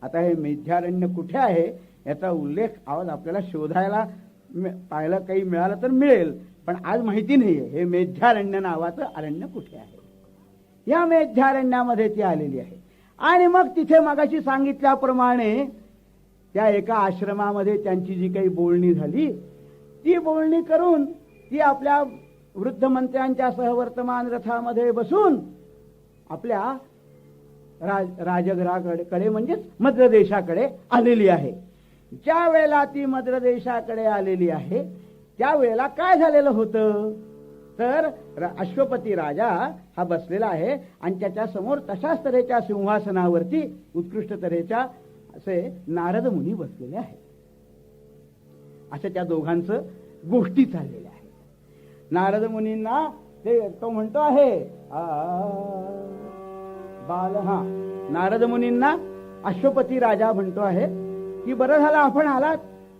आता हे मेध्यारण्य कुठे आहे याचा उल्लेख आज आपल्याला शोधायला पाहायला काही मिळालं तर मिळेल, पण आज माहिती नाहीये हे मेध्यारण्य नावाचं अरण्य कुठे आहे. या मेध्यारण्यामध्ये ती आलेली आहे. आणि मग तिथे मगाशी सांगितल्याप्रमाणे त्या एका आश्रमामध्ये त्यांची जी काही बोलणी झाली, ती बोलणी करून ती आपल्या वृद्ध मंत्र्यांच्या सहवर्तमान रथामध्ये बसून आपल्या राजगृहाकडे म्हणजेच मद्र देशाकडे आलेली आहे. ज्या वेळेला ती मद्र देशाकडे आलेली आहे त्यावेळेला काय झालेलं होतं तर अश्वपती राजा हा बसलेला आहे आणि त्याच्या समोर तशाच तऱ्हेच्या सिंहासनावरती उत्कृष्ट तऱ्हेच्या असे नारद मुनी बसलेले आहेत. असं त्या दोघांचं गोष्टी चाललेल्या आहेत. नारद मुनींना तो म्हणतो आहे नारद मुनींना अश्वपती राजा म्हणतो आहे की बरं झालं आपण आलात,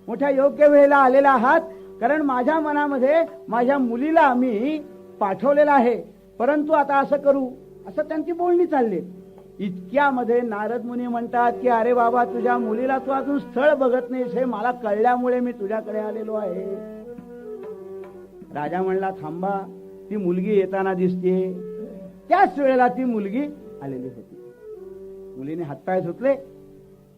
मोठ्या योग्य वेळेला आलेला आहात, कारण माझ्या मनामध्ये माझ्या मुलीला मी पाठवलेला आहे, परंतु आता असं करू, असं त्यांची बोलणी चालली. इतक्यामध्ये नारद मुनी म्हणतात की अरे बाबा, तुझ्या मुलीला तू अजून स्थळ बघत नाहीस हे मला कळल्यामुळे मी तुझ्याकडे आलेलो आहे. राजा म्हणला थांबा, ती मुलगी येताना दिसते. त्याच वेळेला ती मुलगी आलेली होती. मुलीने हातपाय धुतले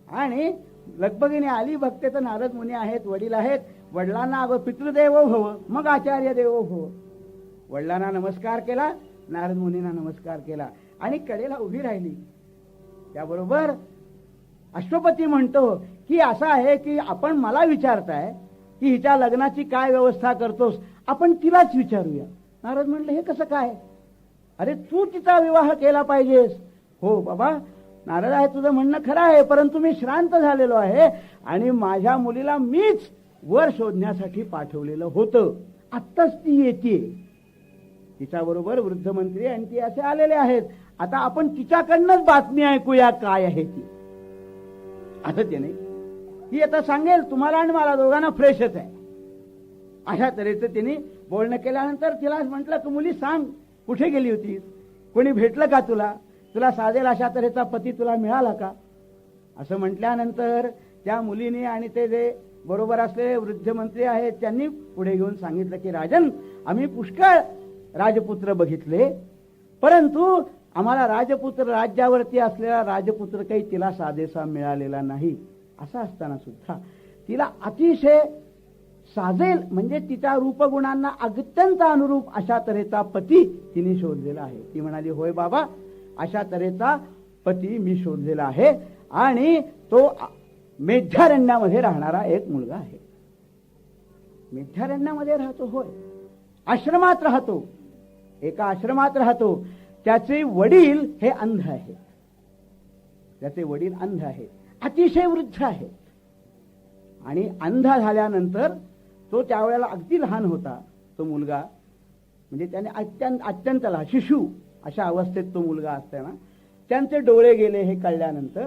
आणि लगबगीने आली. बघते तर नारद मुनी आहेत, वडील आहेत. वडिलांना अगो पितृदेवो भव, मग आचार्य देवो भव. वडिलांना नमस्कार केला, नारद मुनींना नमस्कार केला आणि कडेला उभी राहिली. त्याबरोबर अश्वपती म्हणतो की असं आहे की आपण मला विचारताय की हिच्या लग्नाची काय व्यवस्था करतोस, आपण तिलाच विचारूया. नारद म्हणले हे कसं काय, अरे तू तिचा विवाह केला पाहिजेस. हो बाबा नारद आहे, तुझं म्हणणं खरं आहे, परंतु मी श्रांत झालेलो आहे आणि माझ्या मुलीला मीच वर शोधण्यासाठी पाठवलेलं होतं. आत्ताच ती येते, तिच्याबरोबर वृद्ध मंत्री आणि ती असे आलेले आहेत. आता आपण तिच्याकडनंच बातमी ऐकूया काय आहे ती. असं त्याने ती आता सांगेल तुम्हाला आणि मला दोघांना फ्रेशच आहे. अशा तऱ्हेचं तिने बोलणं केल्यानंतर तिला म्हटलं की मुली सांग कुठे गेली होतीस, कोणी भेटलं का तुला, तुला साधेल अशा तऱ्हेचा पती तुला मिळाला का. असं म्हटल्यानंतर त्या मुलीने आणि ते जे बरोबर असलेले वृद्ध मंत्री आहेत त्यांनी पुढे घेऊन सांगितलं की राजन, आम्ही पुष्कळ राजपुत्र बघितले, परंतु आम्हाला राजपुत्र, राज्यावरती असलेला राजपुत्र काही तिला साधेसा मिळालेला नाही. असं असताना सुद्धा तिला अतिशय साजेल म्हणजे तिच्या रूपगुणांना अत्यंत अनुरूप अशा तऱ्हेचा पती तिने शोधलेला आहे. ती म्हणाली होय बाबा, अशा तऱ्हेचा पती मी शोधलेला आहे आणि तो मेध्यारण्यामध्ये राहणारा एक मुलगा आहे. मेध्यारण्यामध्ये राहतो, होय, आश्रमात राहतो, एका आश्रमात राहतो. त्याचे वडील हे अंध आहेत, त्याचे वडील अंध आहेत, अतिशय वृद्ध आहेत. आणि अंध झाल्यानंतर तो त्यावेळेला अगदी लहान होता तो मुलगा, म्हणजे त्याने अत्यंत लहान शिशु अशा अवस्थेत तो मुलगा असताना त्यांचे डोळे गेले हे कळल्यानंतर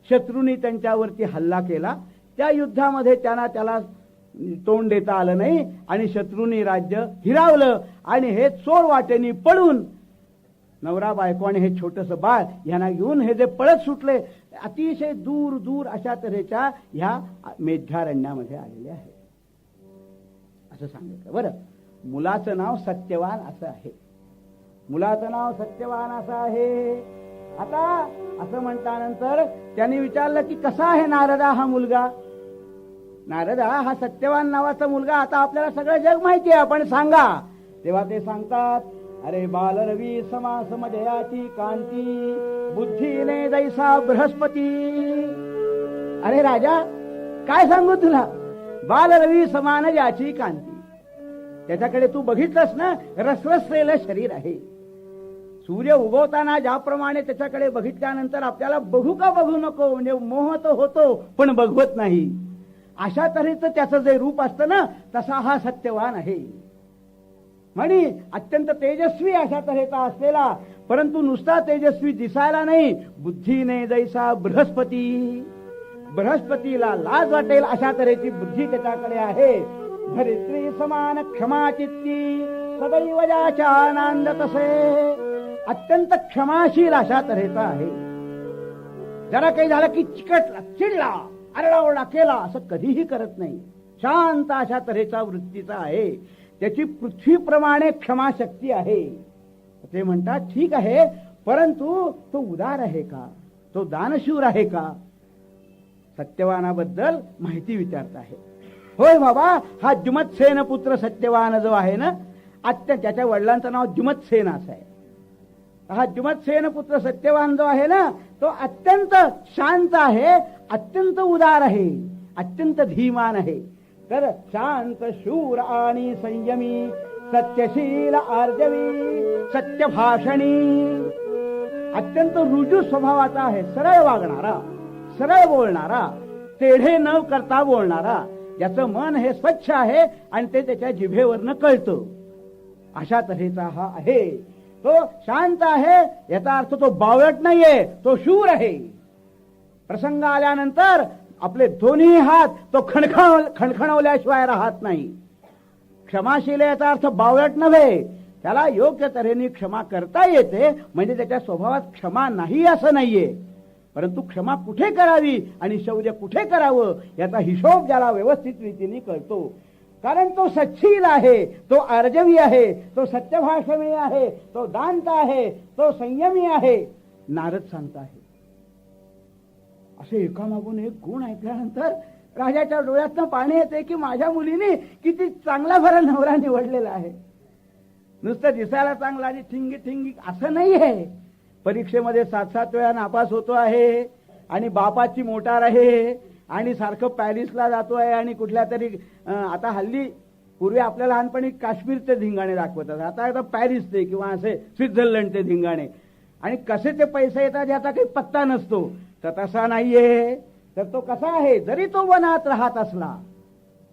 शत्रूंनी त्यांच्यावरती हल्ला केला. त्या युद्धामध्ये त्याला तोंड देता आलं नाही आणि शत्रूंनी राज्य हिरावलं आणि हे चोर वाटेनी पळून नवरा बायको आणि हे छोटंसं बाळ यांना घेऊन हे जे पळत सुटले अतिशय दूर दूर अशा तऱ्हेच्या ह्या मेध्यारण्यामध्ये आलेले आहे असं सांगितलं. बरं, मुलाचं नाव सत्यवान असं आहे, मुलाचं नाव सत्यवान असं आहे. आता असं म्हटल्यानंतर त्यांनी विचारलं की कसा आहे नारदा हा मुलगा. नारदा हा सत्यवान नावाचा मुलगा आता आपल्याला सगळं जग माहिती आहे, आपण सांगा. तेव्हा ते सांगतात अरे बालरवी समासमजयाची कांती बुद्धीने जैसा बृहस्पती. अरे राजा काय सांगू तुला, बालरवी समान ज्याची कांती. त्याच्याकडे तू बघितलंस ना, रसरसलेलं शरीर आहे. सूर्य उगवताना ज्याप्रमाणे त्याच्याकडे बघितल्यानंतर आपल्याला बघू का बघू नको म्हणजे मोह तर होतो पण बघवत नाही, अशा तऱ्हेचं त्याचं जे रूप असतं ना तसा हा सत्यवान आहे. म्हणी अत्यंत तेजस्वी अशा तऱ्हेचा असलेला, परंतु नुसता तेजस्वी दिसायला नाही, बुद्धीने जैसा बृहस्पती. बृहस्पतीला लाज वाटेल अशा तऱ्हेची बुद्धी त्याच्याकडे आहे. धरित्री समान क्षमा चित्ती सदैव ज्याच्या आनंद तसे. अत्यंत क्षमाशील अशा तऱ्हेचा आहे. जरा काही झालं की चिकटला, चिडला, आरडाओरडा केला असं कधीही करत नाही. शांत अशा तऱ्हेचा वृत्तीचा आहे. त्याची पृथ्वीप्रमाणे क्षमाशक्ती आहे. ते म्हणतात ठीक आहे, परंतु तो उदार आहे का, तो दानशूर आहे का. सत्यवानाबद्दल माहिती विचारत आहे. होय बाबा, हा जुमत्सेन पुत्र सत्यवान जो आहे ना, त्याच्या वडिलांचं नाव जुमत्सेन असं आहे. हा जुमत्सेन पुत्र सत्यवान जो आहे ना, तो अत्यंत शांत आहे, अत्यंत उदार आहे, अत्यंत धीमान आहे. तर शांत, शूर आणि संयमी, सत्यशील, आर्जवी, सत्यभाषणी, अत्यंत रुजू स्वभावाचा आहे. सरळ वागणारा, सरळ बोलणारा, तेढे न करता बोलणारा, ज्याचं मन हे स्वच्छ आहे आणि ते त्याच्या जिभेवरनं कळतं, अशा तऱ्हेचा हा आहे. तो शांत आहे याचा अर्थ तो बावळट नाहीये, तो शूर आहे. प्रसंग आल्यानंतर आपले दोन्ही हात तो खणखणवल्याशिवाय राहत नाही. क्षमाशील याचा अर्थ बावळट नव्हे, त्याला योग्य तऱ्हेने क्षमा करता येते. म्हणजे त्याच्या स्वभावात क्षमा नाही असं नाहीये, परंतु क्षमा कुठे करावी आणि शौर्य कुठे करावं याचा हिशोब ज्याला व्यवस्थित रीतीने कळतो. कारण तो सच्शील आहे, तो आर्जवी आहे, तो सत्यभाषणी आहे, तो दांत आहे, तो संयमी आहे. नारद सांगत आहे. असे एकामागून एक गुण ऐकल्यानंतर राजाच्या डोळ्यातनं पाणी येते की माझ्या मुलीने किती चांगला भरा नवरा निवडलेला आहे. नुसतं दिसायला चांगला आणि ठिंगी ठिंगी असं नाही आहे. परीक्षेमध्ये 7-7 वेळा नापास होतो आहे आणि बापाची मोटार आहे आणि सारखं पॅरिसला जातो आहे आणि कुठल्या तरी आता हल्ली पूर्वी आपल्या लहानपणी काश्मीरचे धिंगाणे दाखवतात, आता पॅरिसचे किंवा असे स्वित्झर्लंडचे धिंगाणे. आणि कसे ते पैसे येतात याचा काही पत्ता नसतो. तर तसा नाहीये. तर तो कसा आहे, जरी तो वनात राहत असला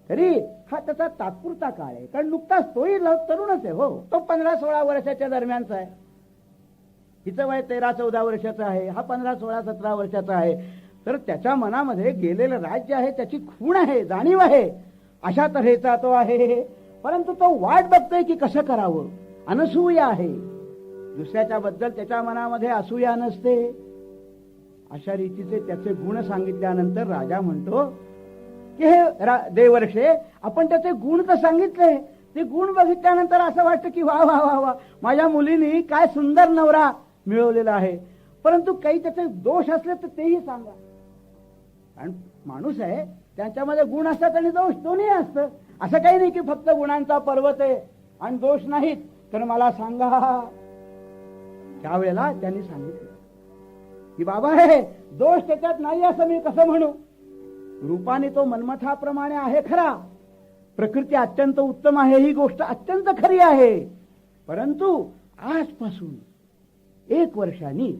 तरी हा त्याचा तात्पुरता काळ आहे. कारण नुकताच तोही तरुणच आहे. हो, तो 15-16 वर्षाच्या दरम्यानचा आहे. हिचं वय 13-14 वर्षाचं आहे, हा 15-16-17 वर्षाचा आहे. तर त्याच्या मनामध्ये गेलेलं राज्य आहे, त्याची खूण आहे, जाणीव आहे, अशा तऱ्हेचा तो आहे. परंतु तो वाट बघतोय की कसं करावं. अनसूया आहे, दुसऱ्याच्या बद्दल त्याच्या मनामध्ये असूया नसते. अशा रीतीचे त्याचे गुण सांगितल्यानंतर राजा म्हणतो की हे देवर्षे, आपण त्याचे गुण तर सांगितले, ते गुण बघितल्यानंतर असं वाटतं की वा वा वा वा, माझ्या मुलीने काय सुंदर नवरा मिळवलेला आहे. परंतु काही त्याचे दोष असले तर तेही सांगा. कारण माणूस आहे, त्याच्यामध्ये गुण असतात आणि दोष दोन्ही असतं. असं काही नाही की फक्त गुणांचा पर्वत आहे आणि दोष नाहीत, तर मला सांगा. त्यावेळेला त्यांनी सांगितलं की बाबा हे दोष त्याच्यात नाही असं मी कसं म्हणू. रूपाने तो मन्मथाप्रमाणे आहे खरा, प्रकृती अत्यंत उत्तम आहे, ही गोष्ट अत्यंत खरी आहे. परंतु आजपासून 1 वर्षांनी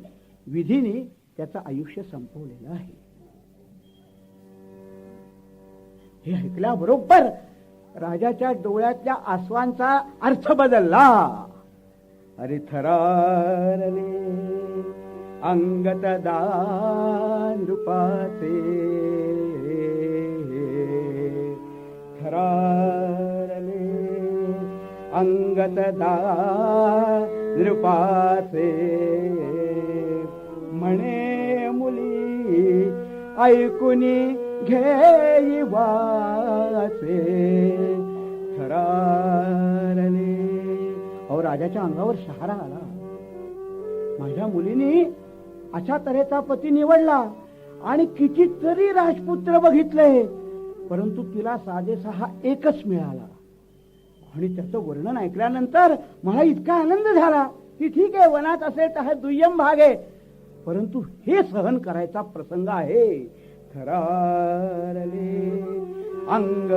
विधीने त्याचं आयुष्य संपवलेलं आहे. हे ऐकल्याबरोबर राजाच्या डोळ्यातल्या आसवांचा अर्थ बदलला. अरे थरारले अंगत दान रूपाचे, थरारले अंगत दान रूपाचे. म्हणे मुली ऐकुनी घेई वाचे, थरारले. अहो, राजाच्या अंगावर शहारा आला. माझ्या मुलीने अशा तऱ्हेचा पती निवडला आणि कितीतरी राजपुत्र बघितले, परंतु तिला साजेसा हा एकच मिळाला. आणि त्याचं वर्णन ऐकल्यानंतर मला इतका आनंद झाला की ठीक आहे, वनात असेल तर हा दुय्यम भाग आहे, परंतु हे सहन करायचा प्रसंग आहे. थरारले अंग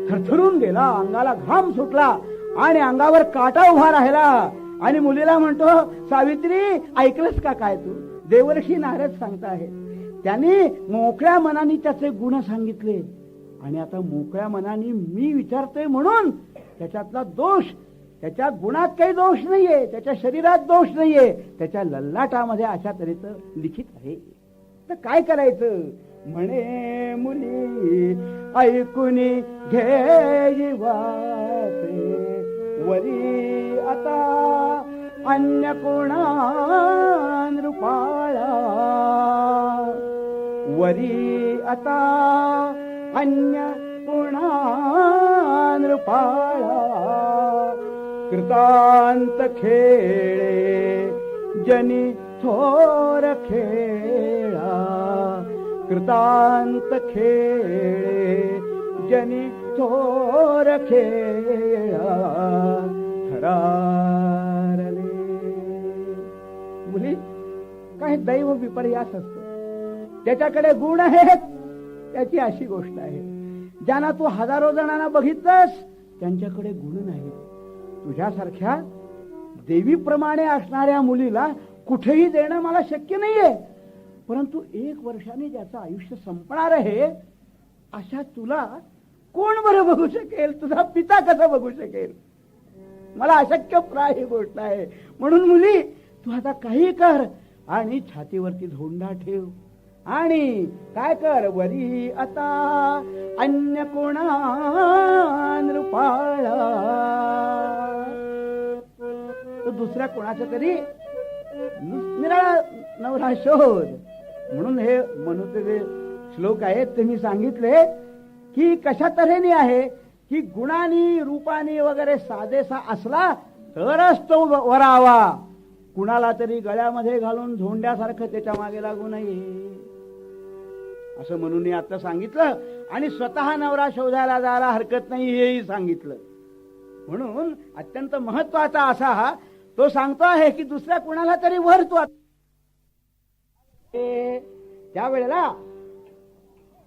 थरथरून गेला, अंगाला घाम सुटला आणि अंगावर काटा उभा राहिला. आणि मुलीला म्हणतो, सावित्री ऐकलंस का काय तू. देवर्षी नारद सांगता आहे. त्यांनी मोकळ्या मनाने त्याचे गुण सांगितले आणि आता मोकळ्या मनाने मी विचारतोय म्हणून त्याच्यातला दोष, त्याच्या गुणात काही दोष नाहीये, त्याच्या शरीरात दोष नाहीये, त्याच्या ललाटामध्ये अशा तऱ्हेचं लिखित आहे. तर काय करायचं. म्हणे मुली ऐकून घे वाचे, वरी आता अन्य कोणा नृपाळा, वरी आता अन्य कोणा नृपाळा, कृतांत खेळे जनी थोर खेळा, कृतांत खेळे जनी थोर खेळा, थरारले. मुली, काही दैव विपर्यास असतो, त्याच्याकडे गुण आहेत, त्याची अशी गोष्ट आहे. ज्यांना तू हजारो जणांना बघितलंस त्यांच्याकडे गुण नाही. तुझ्यासारख्या देवीप्रमाणे असणाऱ्या मुलीला कुठेही देणं मला शक्य नाहीये, परंतु 1 वर्षाने ज्याचं आयुष्य संपणार आहे अशा तुला कोण बरं बघू शकेल? तुझा पिता कसा बघू शकेल? मला अशक्यप्राय ही गोष्ट आहे. म्हणून मुली, तू आता काही कर आणि छातीवरती धोंडा ठेव आणि काय कर, वरी आता अन्य कोणा नृपाळा, तो दुसऱ्या कोणाचा तरी निराळा नवरा शोध. म्हणून हे मनुचे जे श्लोक आहेत ते मी सांगितले की कशा तऱ्हेने आहे की गुणानी रूपानी वगैरे साधेसा असला तरच तो वरावा, कुणाला तरी गळ्यामध्ये घालून झोंड्यासारखं त्याच्या मागे लागू नये असं म्हणून आता सांगितलं. आणि स्वतः नवरा शोधायला जायला हरकत नाही हेही सांगितलं. म्हणून अत्यंत महत्वाचा असा हा तो सांगतो आहे की दुसऱ्या कुणाला तरी वर तू. त्यावेळेला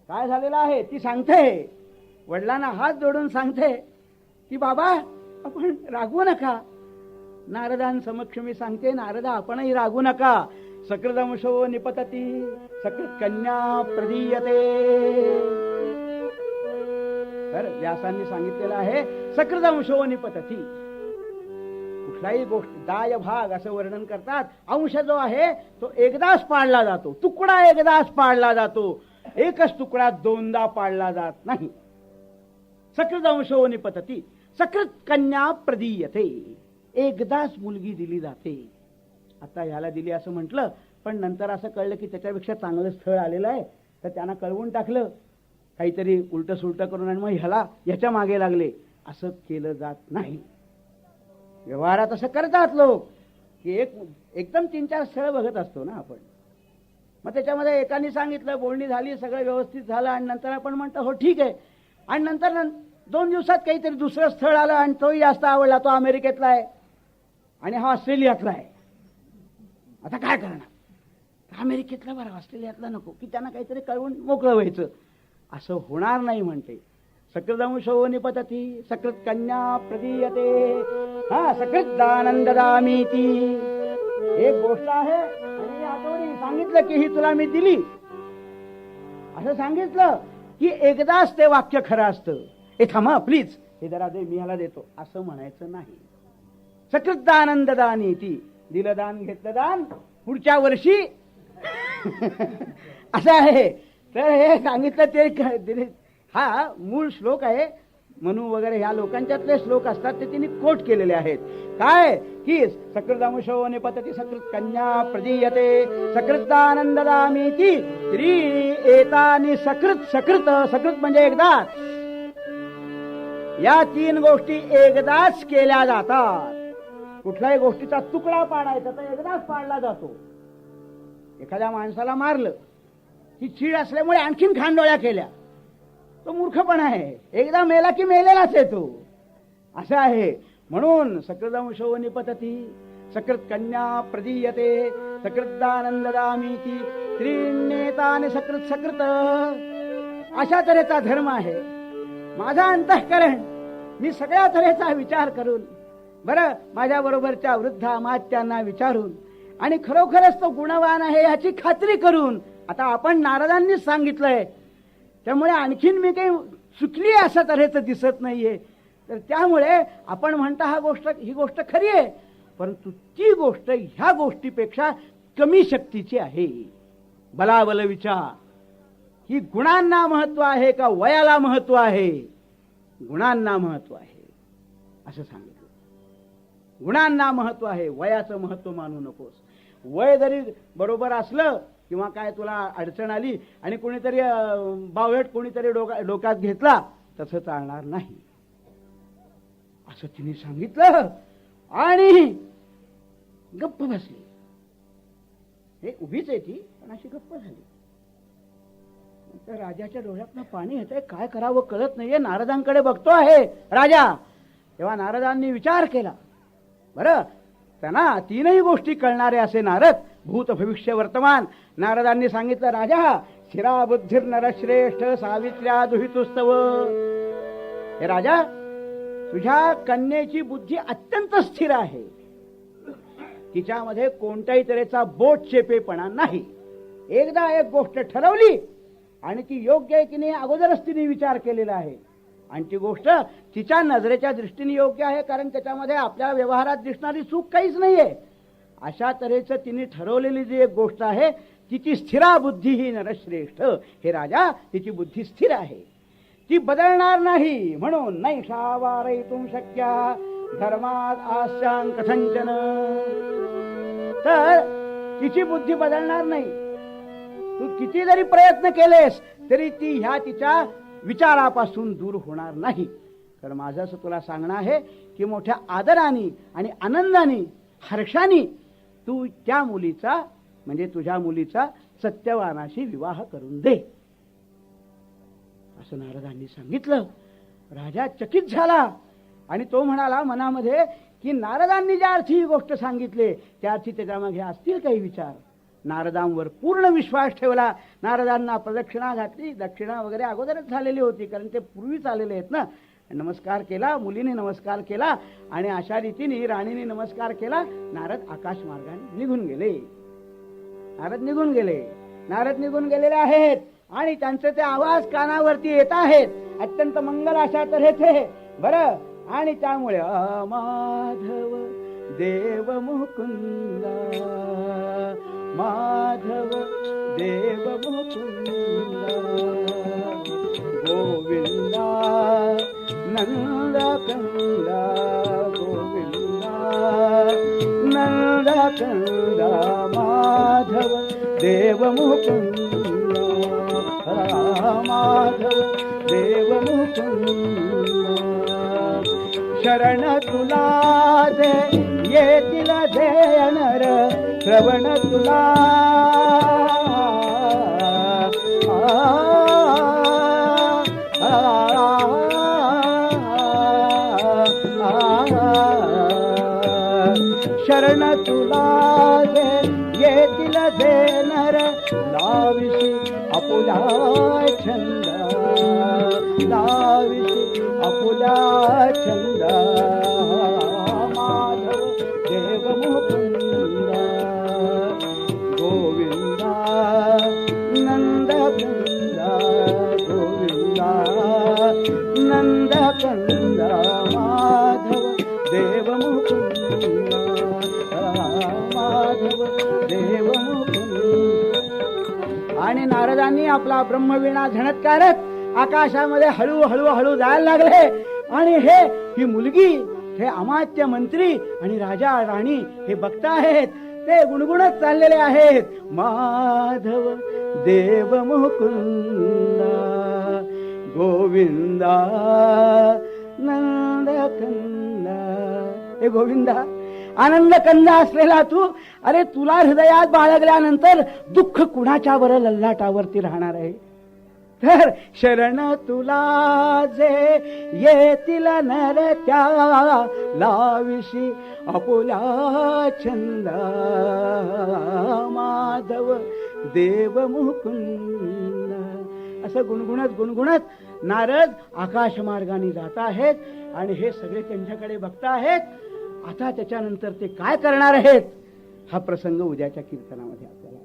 काय झालेलं आहे ती सांगते, वडिलांना हात जोडून सांगते की बाबा आपण रागवू नका. नारदांसमक्ष मी सांगते, नारदा आपणही रागू नका. सकृदंशो निपतती सकृत कन्या प्रदीयते. तर व्यासांनी सांगितलेलं आहे सकृदंशो निपतती. कुठलाही गोष्ट दाय भाग असं वर्णन करतात. अंश जो आहे तो एकदाच पाडला जातो, तुकडा एकदाच पाडला जातो, एकच तुकडा दोनदा पाडला जात नाही. सकृदंशो निपतती सकृत कन्या प्रदीयते. एकदाच मुलगी दिली जाते. आता ह्याला दिली असं म्हटलं, पण नंतर असं कळलं की त्याच्यापेक्षा चांगलं स्थळ आलेलं आहे, तर त्यांना कळवून टाकलं काहीतरी उलट सुलट करून, आणि मग ह्याच्या मागे लागले. असं केलं जात नाही. व्यवहारात असं करतात लोक की एकदम 3-4 स्थळ बघत असतो ना आपण. मग त्याच्यामध्ये एकाने सांगितलं, बोलणी झाली, सगळं व्यवस्थित झालं, आणि नंतर आपण म्हणतो हो ठीक आहे, आणि नंतर 2 दिवसात काहीतरी दुसरं स्थळ आलं आणि तोही जास्त आवडला. तो अमेरिकेतला आहे आणि हा ऑस्ट्रेलियातला आहे. आता काय करणार? अमेरिकेतला बरं, ऑस्ट्रेलियातला नको, की त्यांना काहीतरी कळवून मोकळं व्हायचं. असं होणार नाही म्हणते. सकृदंशो निपतती सकृत कन्या प्रदीयते. हा, सकृत दानं ददामीति. एक गोष्ट आहे आणि आठवणी सांगितलं की ही तुला मी दिली असं सांगितलं की एकदाच ते वाक्य खरं असतं. हे थांबा प्लीज, हे जरा दे, मी ह्याला देतो असं म्हणायचं नाही. सकृत दानं ददामीति. दिलं दान, घेतलं दान, पुढच्या वर्षी असं आहे. तर हे सांगितलं ते हा मूळ श्लोक आहे. मनु वगैरे ह्या लोकांच्यातले श्लोक असतात ते त्यांनी कोट केलेले आहेत. काय की सकृदंशो निपतती सकृत कन्या प्रदीयते सकृतानंद ददामीति त्रि एतानि सकृत. सकृत सकृत म्हणजे एकदा. या 3 गोष्टी एकदाच केल्या जातात. कुठल्याही गोष्टीचा तुकडा पाडायचा तर एकदाच पाडला जातो. एखाद्या माणसाला मारलं की चीड असल्यामुळे आणखीन खांडोळ्या केल्या, तो मूर्खपणा आहे. एकदा मेला की मेलेलाच येतो असं आहे. म्हणून सकृदंशो निपतती सकृत कन्या प्रदीयते सकृदानंद ददामीति त्रिनेतानि सकृत सकृत. अशा तऱ्हेचा धर्म आहे माझा अंतःकरण. मी सगळ्या तऱ्हेचा विचार करून, बरं माझ्या बरोबरच्या वृद्धा मात्यांना विचारून, आणि खरोखरच तो गुणवान आहे याची खात्री करून. आता आपण नारदांनीच सांगितलंय, त्यामुळे आणखीन मी काही चुकली अशा तऱ्हेचं दिसत नाहीये. तर त्यामुळे आपण म्हणता ही गोष्ट खरी आहे, परंतु ती गोष्ट ह्या गोष्टीपेक्षा कमी शक्तीची आहे. बलाबल विचार की गुणांना महत्व आहे का वयाला महत्व आहे? गुणांना महत्व आहे असं सांगितलं. गुणांना महत्व आहे, वयाचं महत्व मानू नकोस. वय जरी बरोबर असलं किंवा काय तुला अडचण आली आणि कोणीतरी बावळट कोणीतरी डोक्यात घेतला तसं चालणार नाही असं तिने सांगितलं आणि गप्प बसली. हे उभीच आहे ती पण अशी गप्प झाली. तर राजाच्या डोळ्यातनं पाणी येतंय, काय करावं कळत नाहीये. नारदांकडे बघतो आहे राजा. तेव्हा नारदांनी विचार केला. बरं, त्यांना तीनही गोष्टी कळणारे असे नारद, भूत भविष्य वर्तमान. नारदांनी सांगितलं, राजा स्थिरा बुद्धिर नरश्रेष्ठ सावित्र्या दुहितुस्तव. हे राजा, तुझ्या कन्येची बुद्धी अत्यंत स्थिर आहे. तिच्यामध्ये कोणत्याही तऱ्हेचा बोट चेपेपणा नाही. एकदा एक गोष्ट ठरवली आणि ती योग्य आहे की नाही अगोदरच तिने विचार केलेला आहे. आणि ती गोष्ट तिच्या नजरेच्या दृष्टीने योग्य आहे, कारण त्याच्यामध्ये आपल्या व्यवहारात दिसणारी चूक काहीच नाहीये. अशा तऱ्हेचं तिने ठरवलेली जी एक गोष्ट आहे तिची स्थिरा बुद्धी ही नरश्रेष्ठ. हे राजा, तिची बुद्धी स्थिर आहे, ती बदलणार नाही. म्हणून नैषा वारयितुं शक्या धर्मात आस्यां कथंचन. तर तिची बुद्धी बदलणार नाही. तू किती जरी प्रयत्न केलेस तरी ती ह्या तिच्या विचारापासून दूर होणार नाही. तर माझं असं तुला सांगणं आहे की मोठ्या आदराने आणि आनंदाने हर्षाने तू त्या मुलीचा म्हणजे तुझ्या मुलीचा सत्यवानाशी विवाह करून दे असं नारदांनी सांगितलं. राजा चकित झाला आणि तो म्हणाला मनामध्ये की नारदांनी ज्या अर्थी ही गोष्ट सांगितली त्या अर्थी त्याच्यामागे असतील काही विचार. नारदांवर पूर्ण विश्वास ठेवला. नारदांना प्रदक्षिणा घातली. दक्षिणा वगैरे अगोदरच झालेली होती, कारण ते पूर्वीच आलेले आहेत ना. नमस्कार केला, मुलीने नमस्कार केला आणि अशा रीतीने राणीने नमस्कार केला. नारद आकाश मार्गाने निघून गेले. नारद निघून गेले. नारद निघून गेलेले आहेत आणि त्यांचे ते आवाज कानावरती येत आहेत, अत्यंत मंगल अशा तऱ्हेचे. बरं, आणि त्यामुळे माधव देव मुकुंदा, माधव देव मुकुंदा, गोविंदा नंद कंदा, गोविंदा नंद कंदा, माधव देव मुकुंदा, माधव देव मुकुंदा. शरण तुला दे येतील जे नर, श्रवण तुला शरण तुला दे येतील जे नर, लाविशी आपुला छंद, लाविशी आपुला छंद. माधव देव मुकुंदा, गोविंदा नंद कंदा, गोविंदा नंद कंदा, माधव देव मुकुंदा, माधव देव मुकुंदा. आणि नारदांनी आपला ब्रह्मवीणा झणत्कारत आकाशामध्ये हळू हळू हळू जायला लागले. आणि ही मुलगी, हे अमात्य मंत्री आणि राजा राणी हे बघताहेत. ते गुणगुणत चाललेले आहेत, माधव देव मुकुंदा, गोविंदा नंद कंदा. हे गोविंदा, आनंद कंदा असलेला तू, अरे तुला हृदयात बाळगल्यानंतर दुःख कुणाच्या वर लल्लाटावरती राहणार आहे. तर शरण तुला जे येतील नर, त्या लाविशी आपुला छंद, माधव देव मुकुंद. असं गुणगुणत गुणगुणत नारद आकाश मार्गाने जात आहेत आणि हे सगळे त्यांच्याकडे बघता आहेत. आता त्याच्यानंतर ते काय करणार आहेत हा प्रसंग उद्याच्या कीर्तनामध्ये आपल्याला.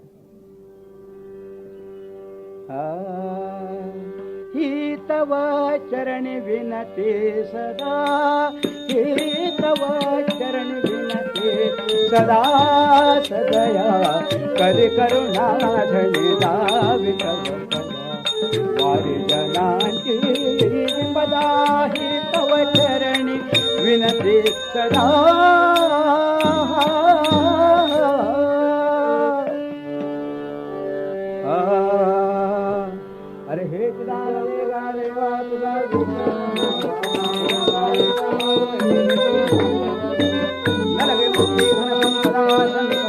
ही तव चरण विनते सदा, ही तव चरण विनते सदा, सदया कर करुणा धनी दावित. वारी जनांची विपदाही तव चरणी विनती सदा अरे हे चिदान देवा देवा तुझा नलगे मुक्ती घन संपदा संत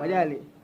मजा आली.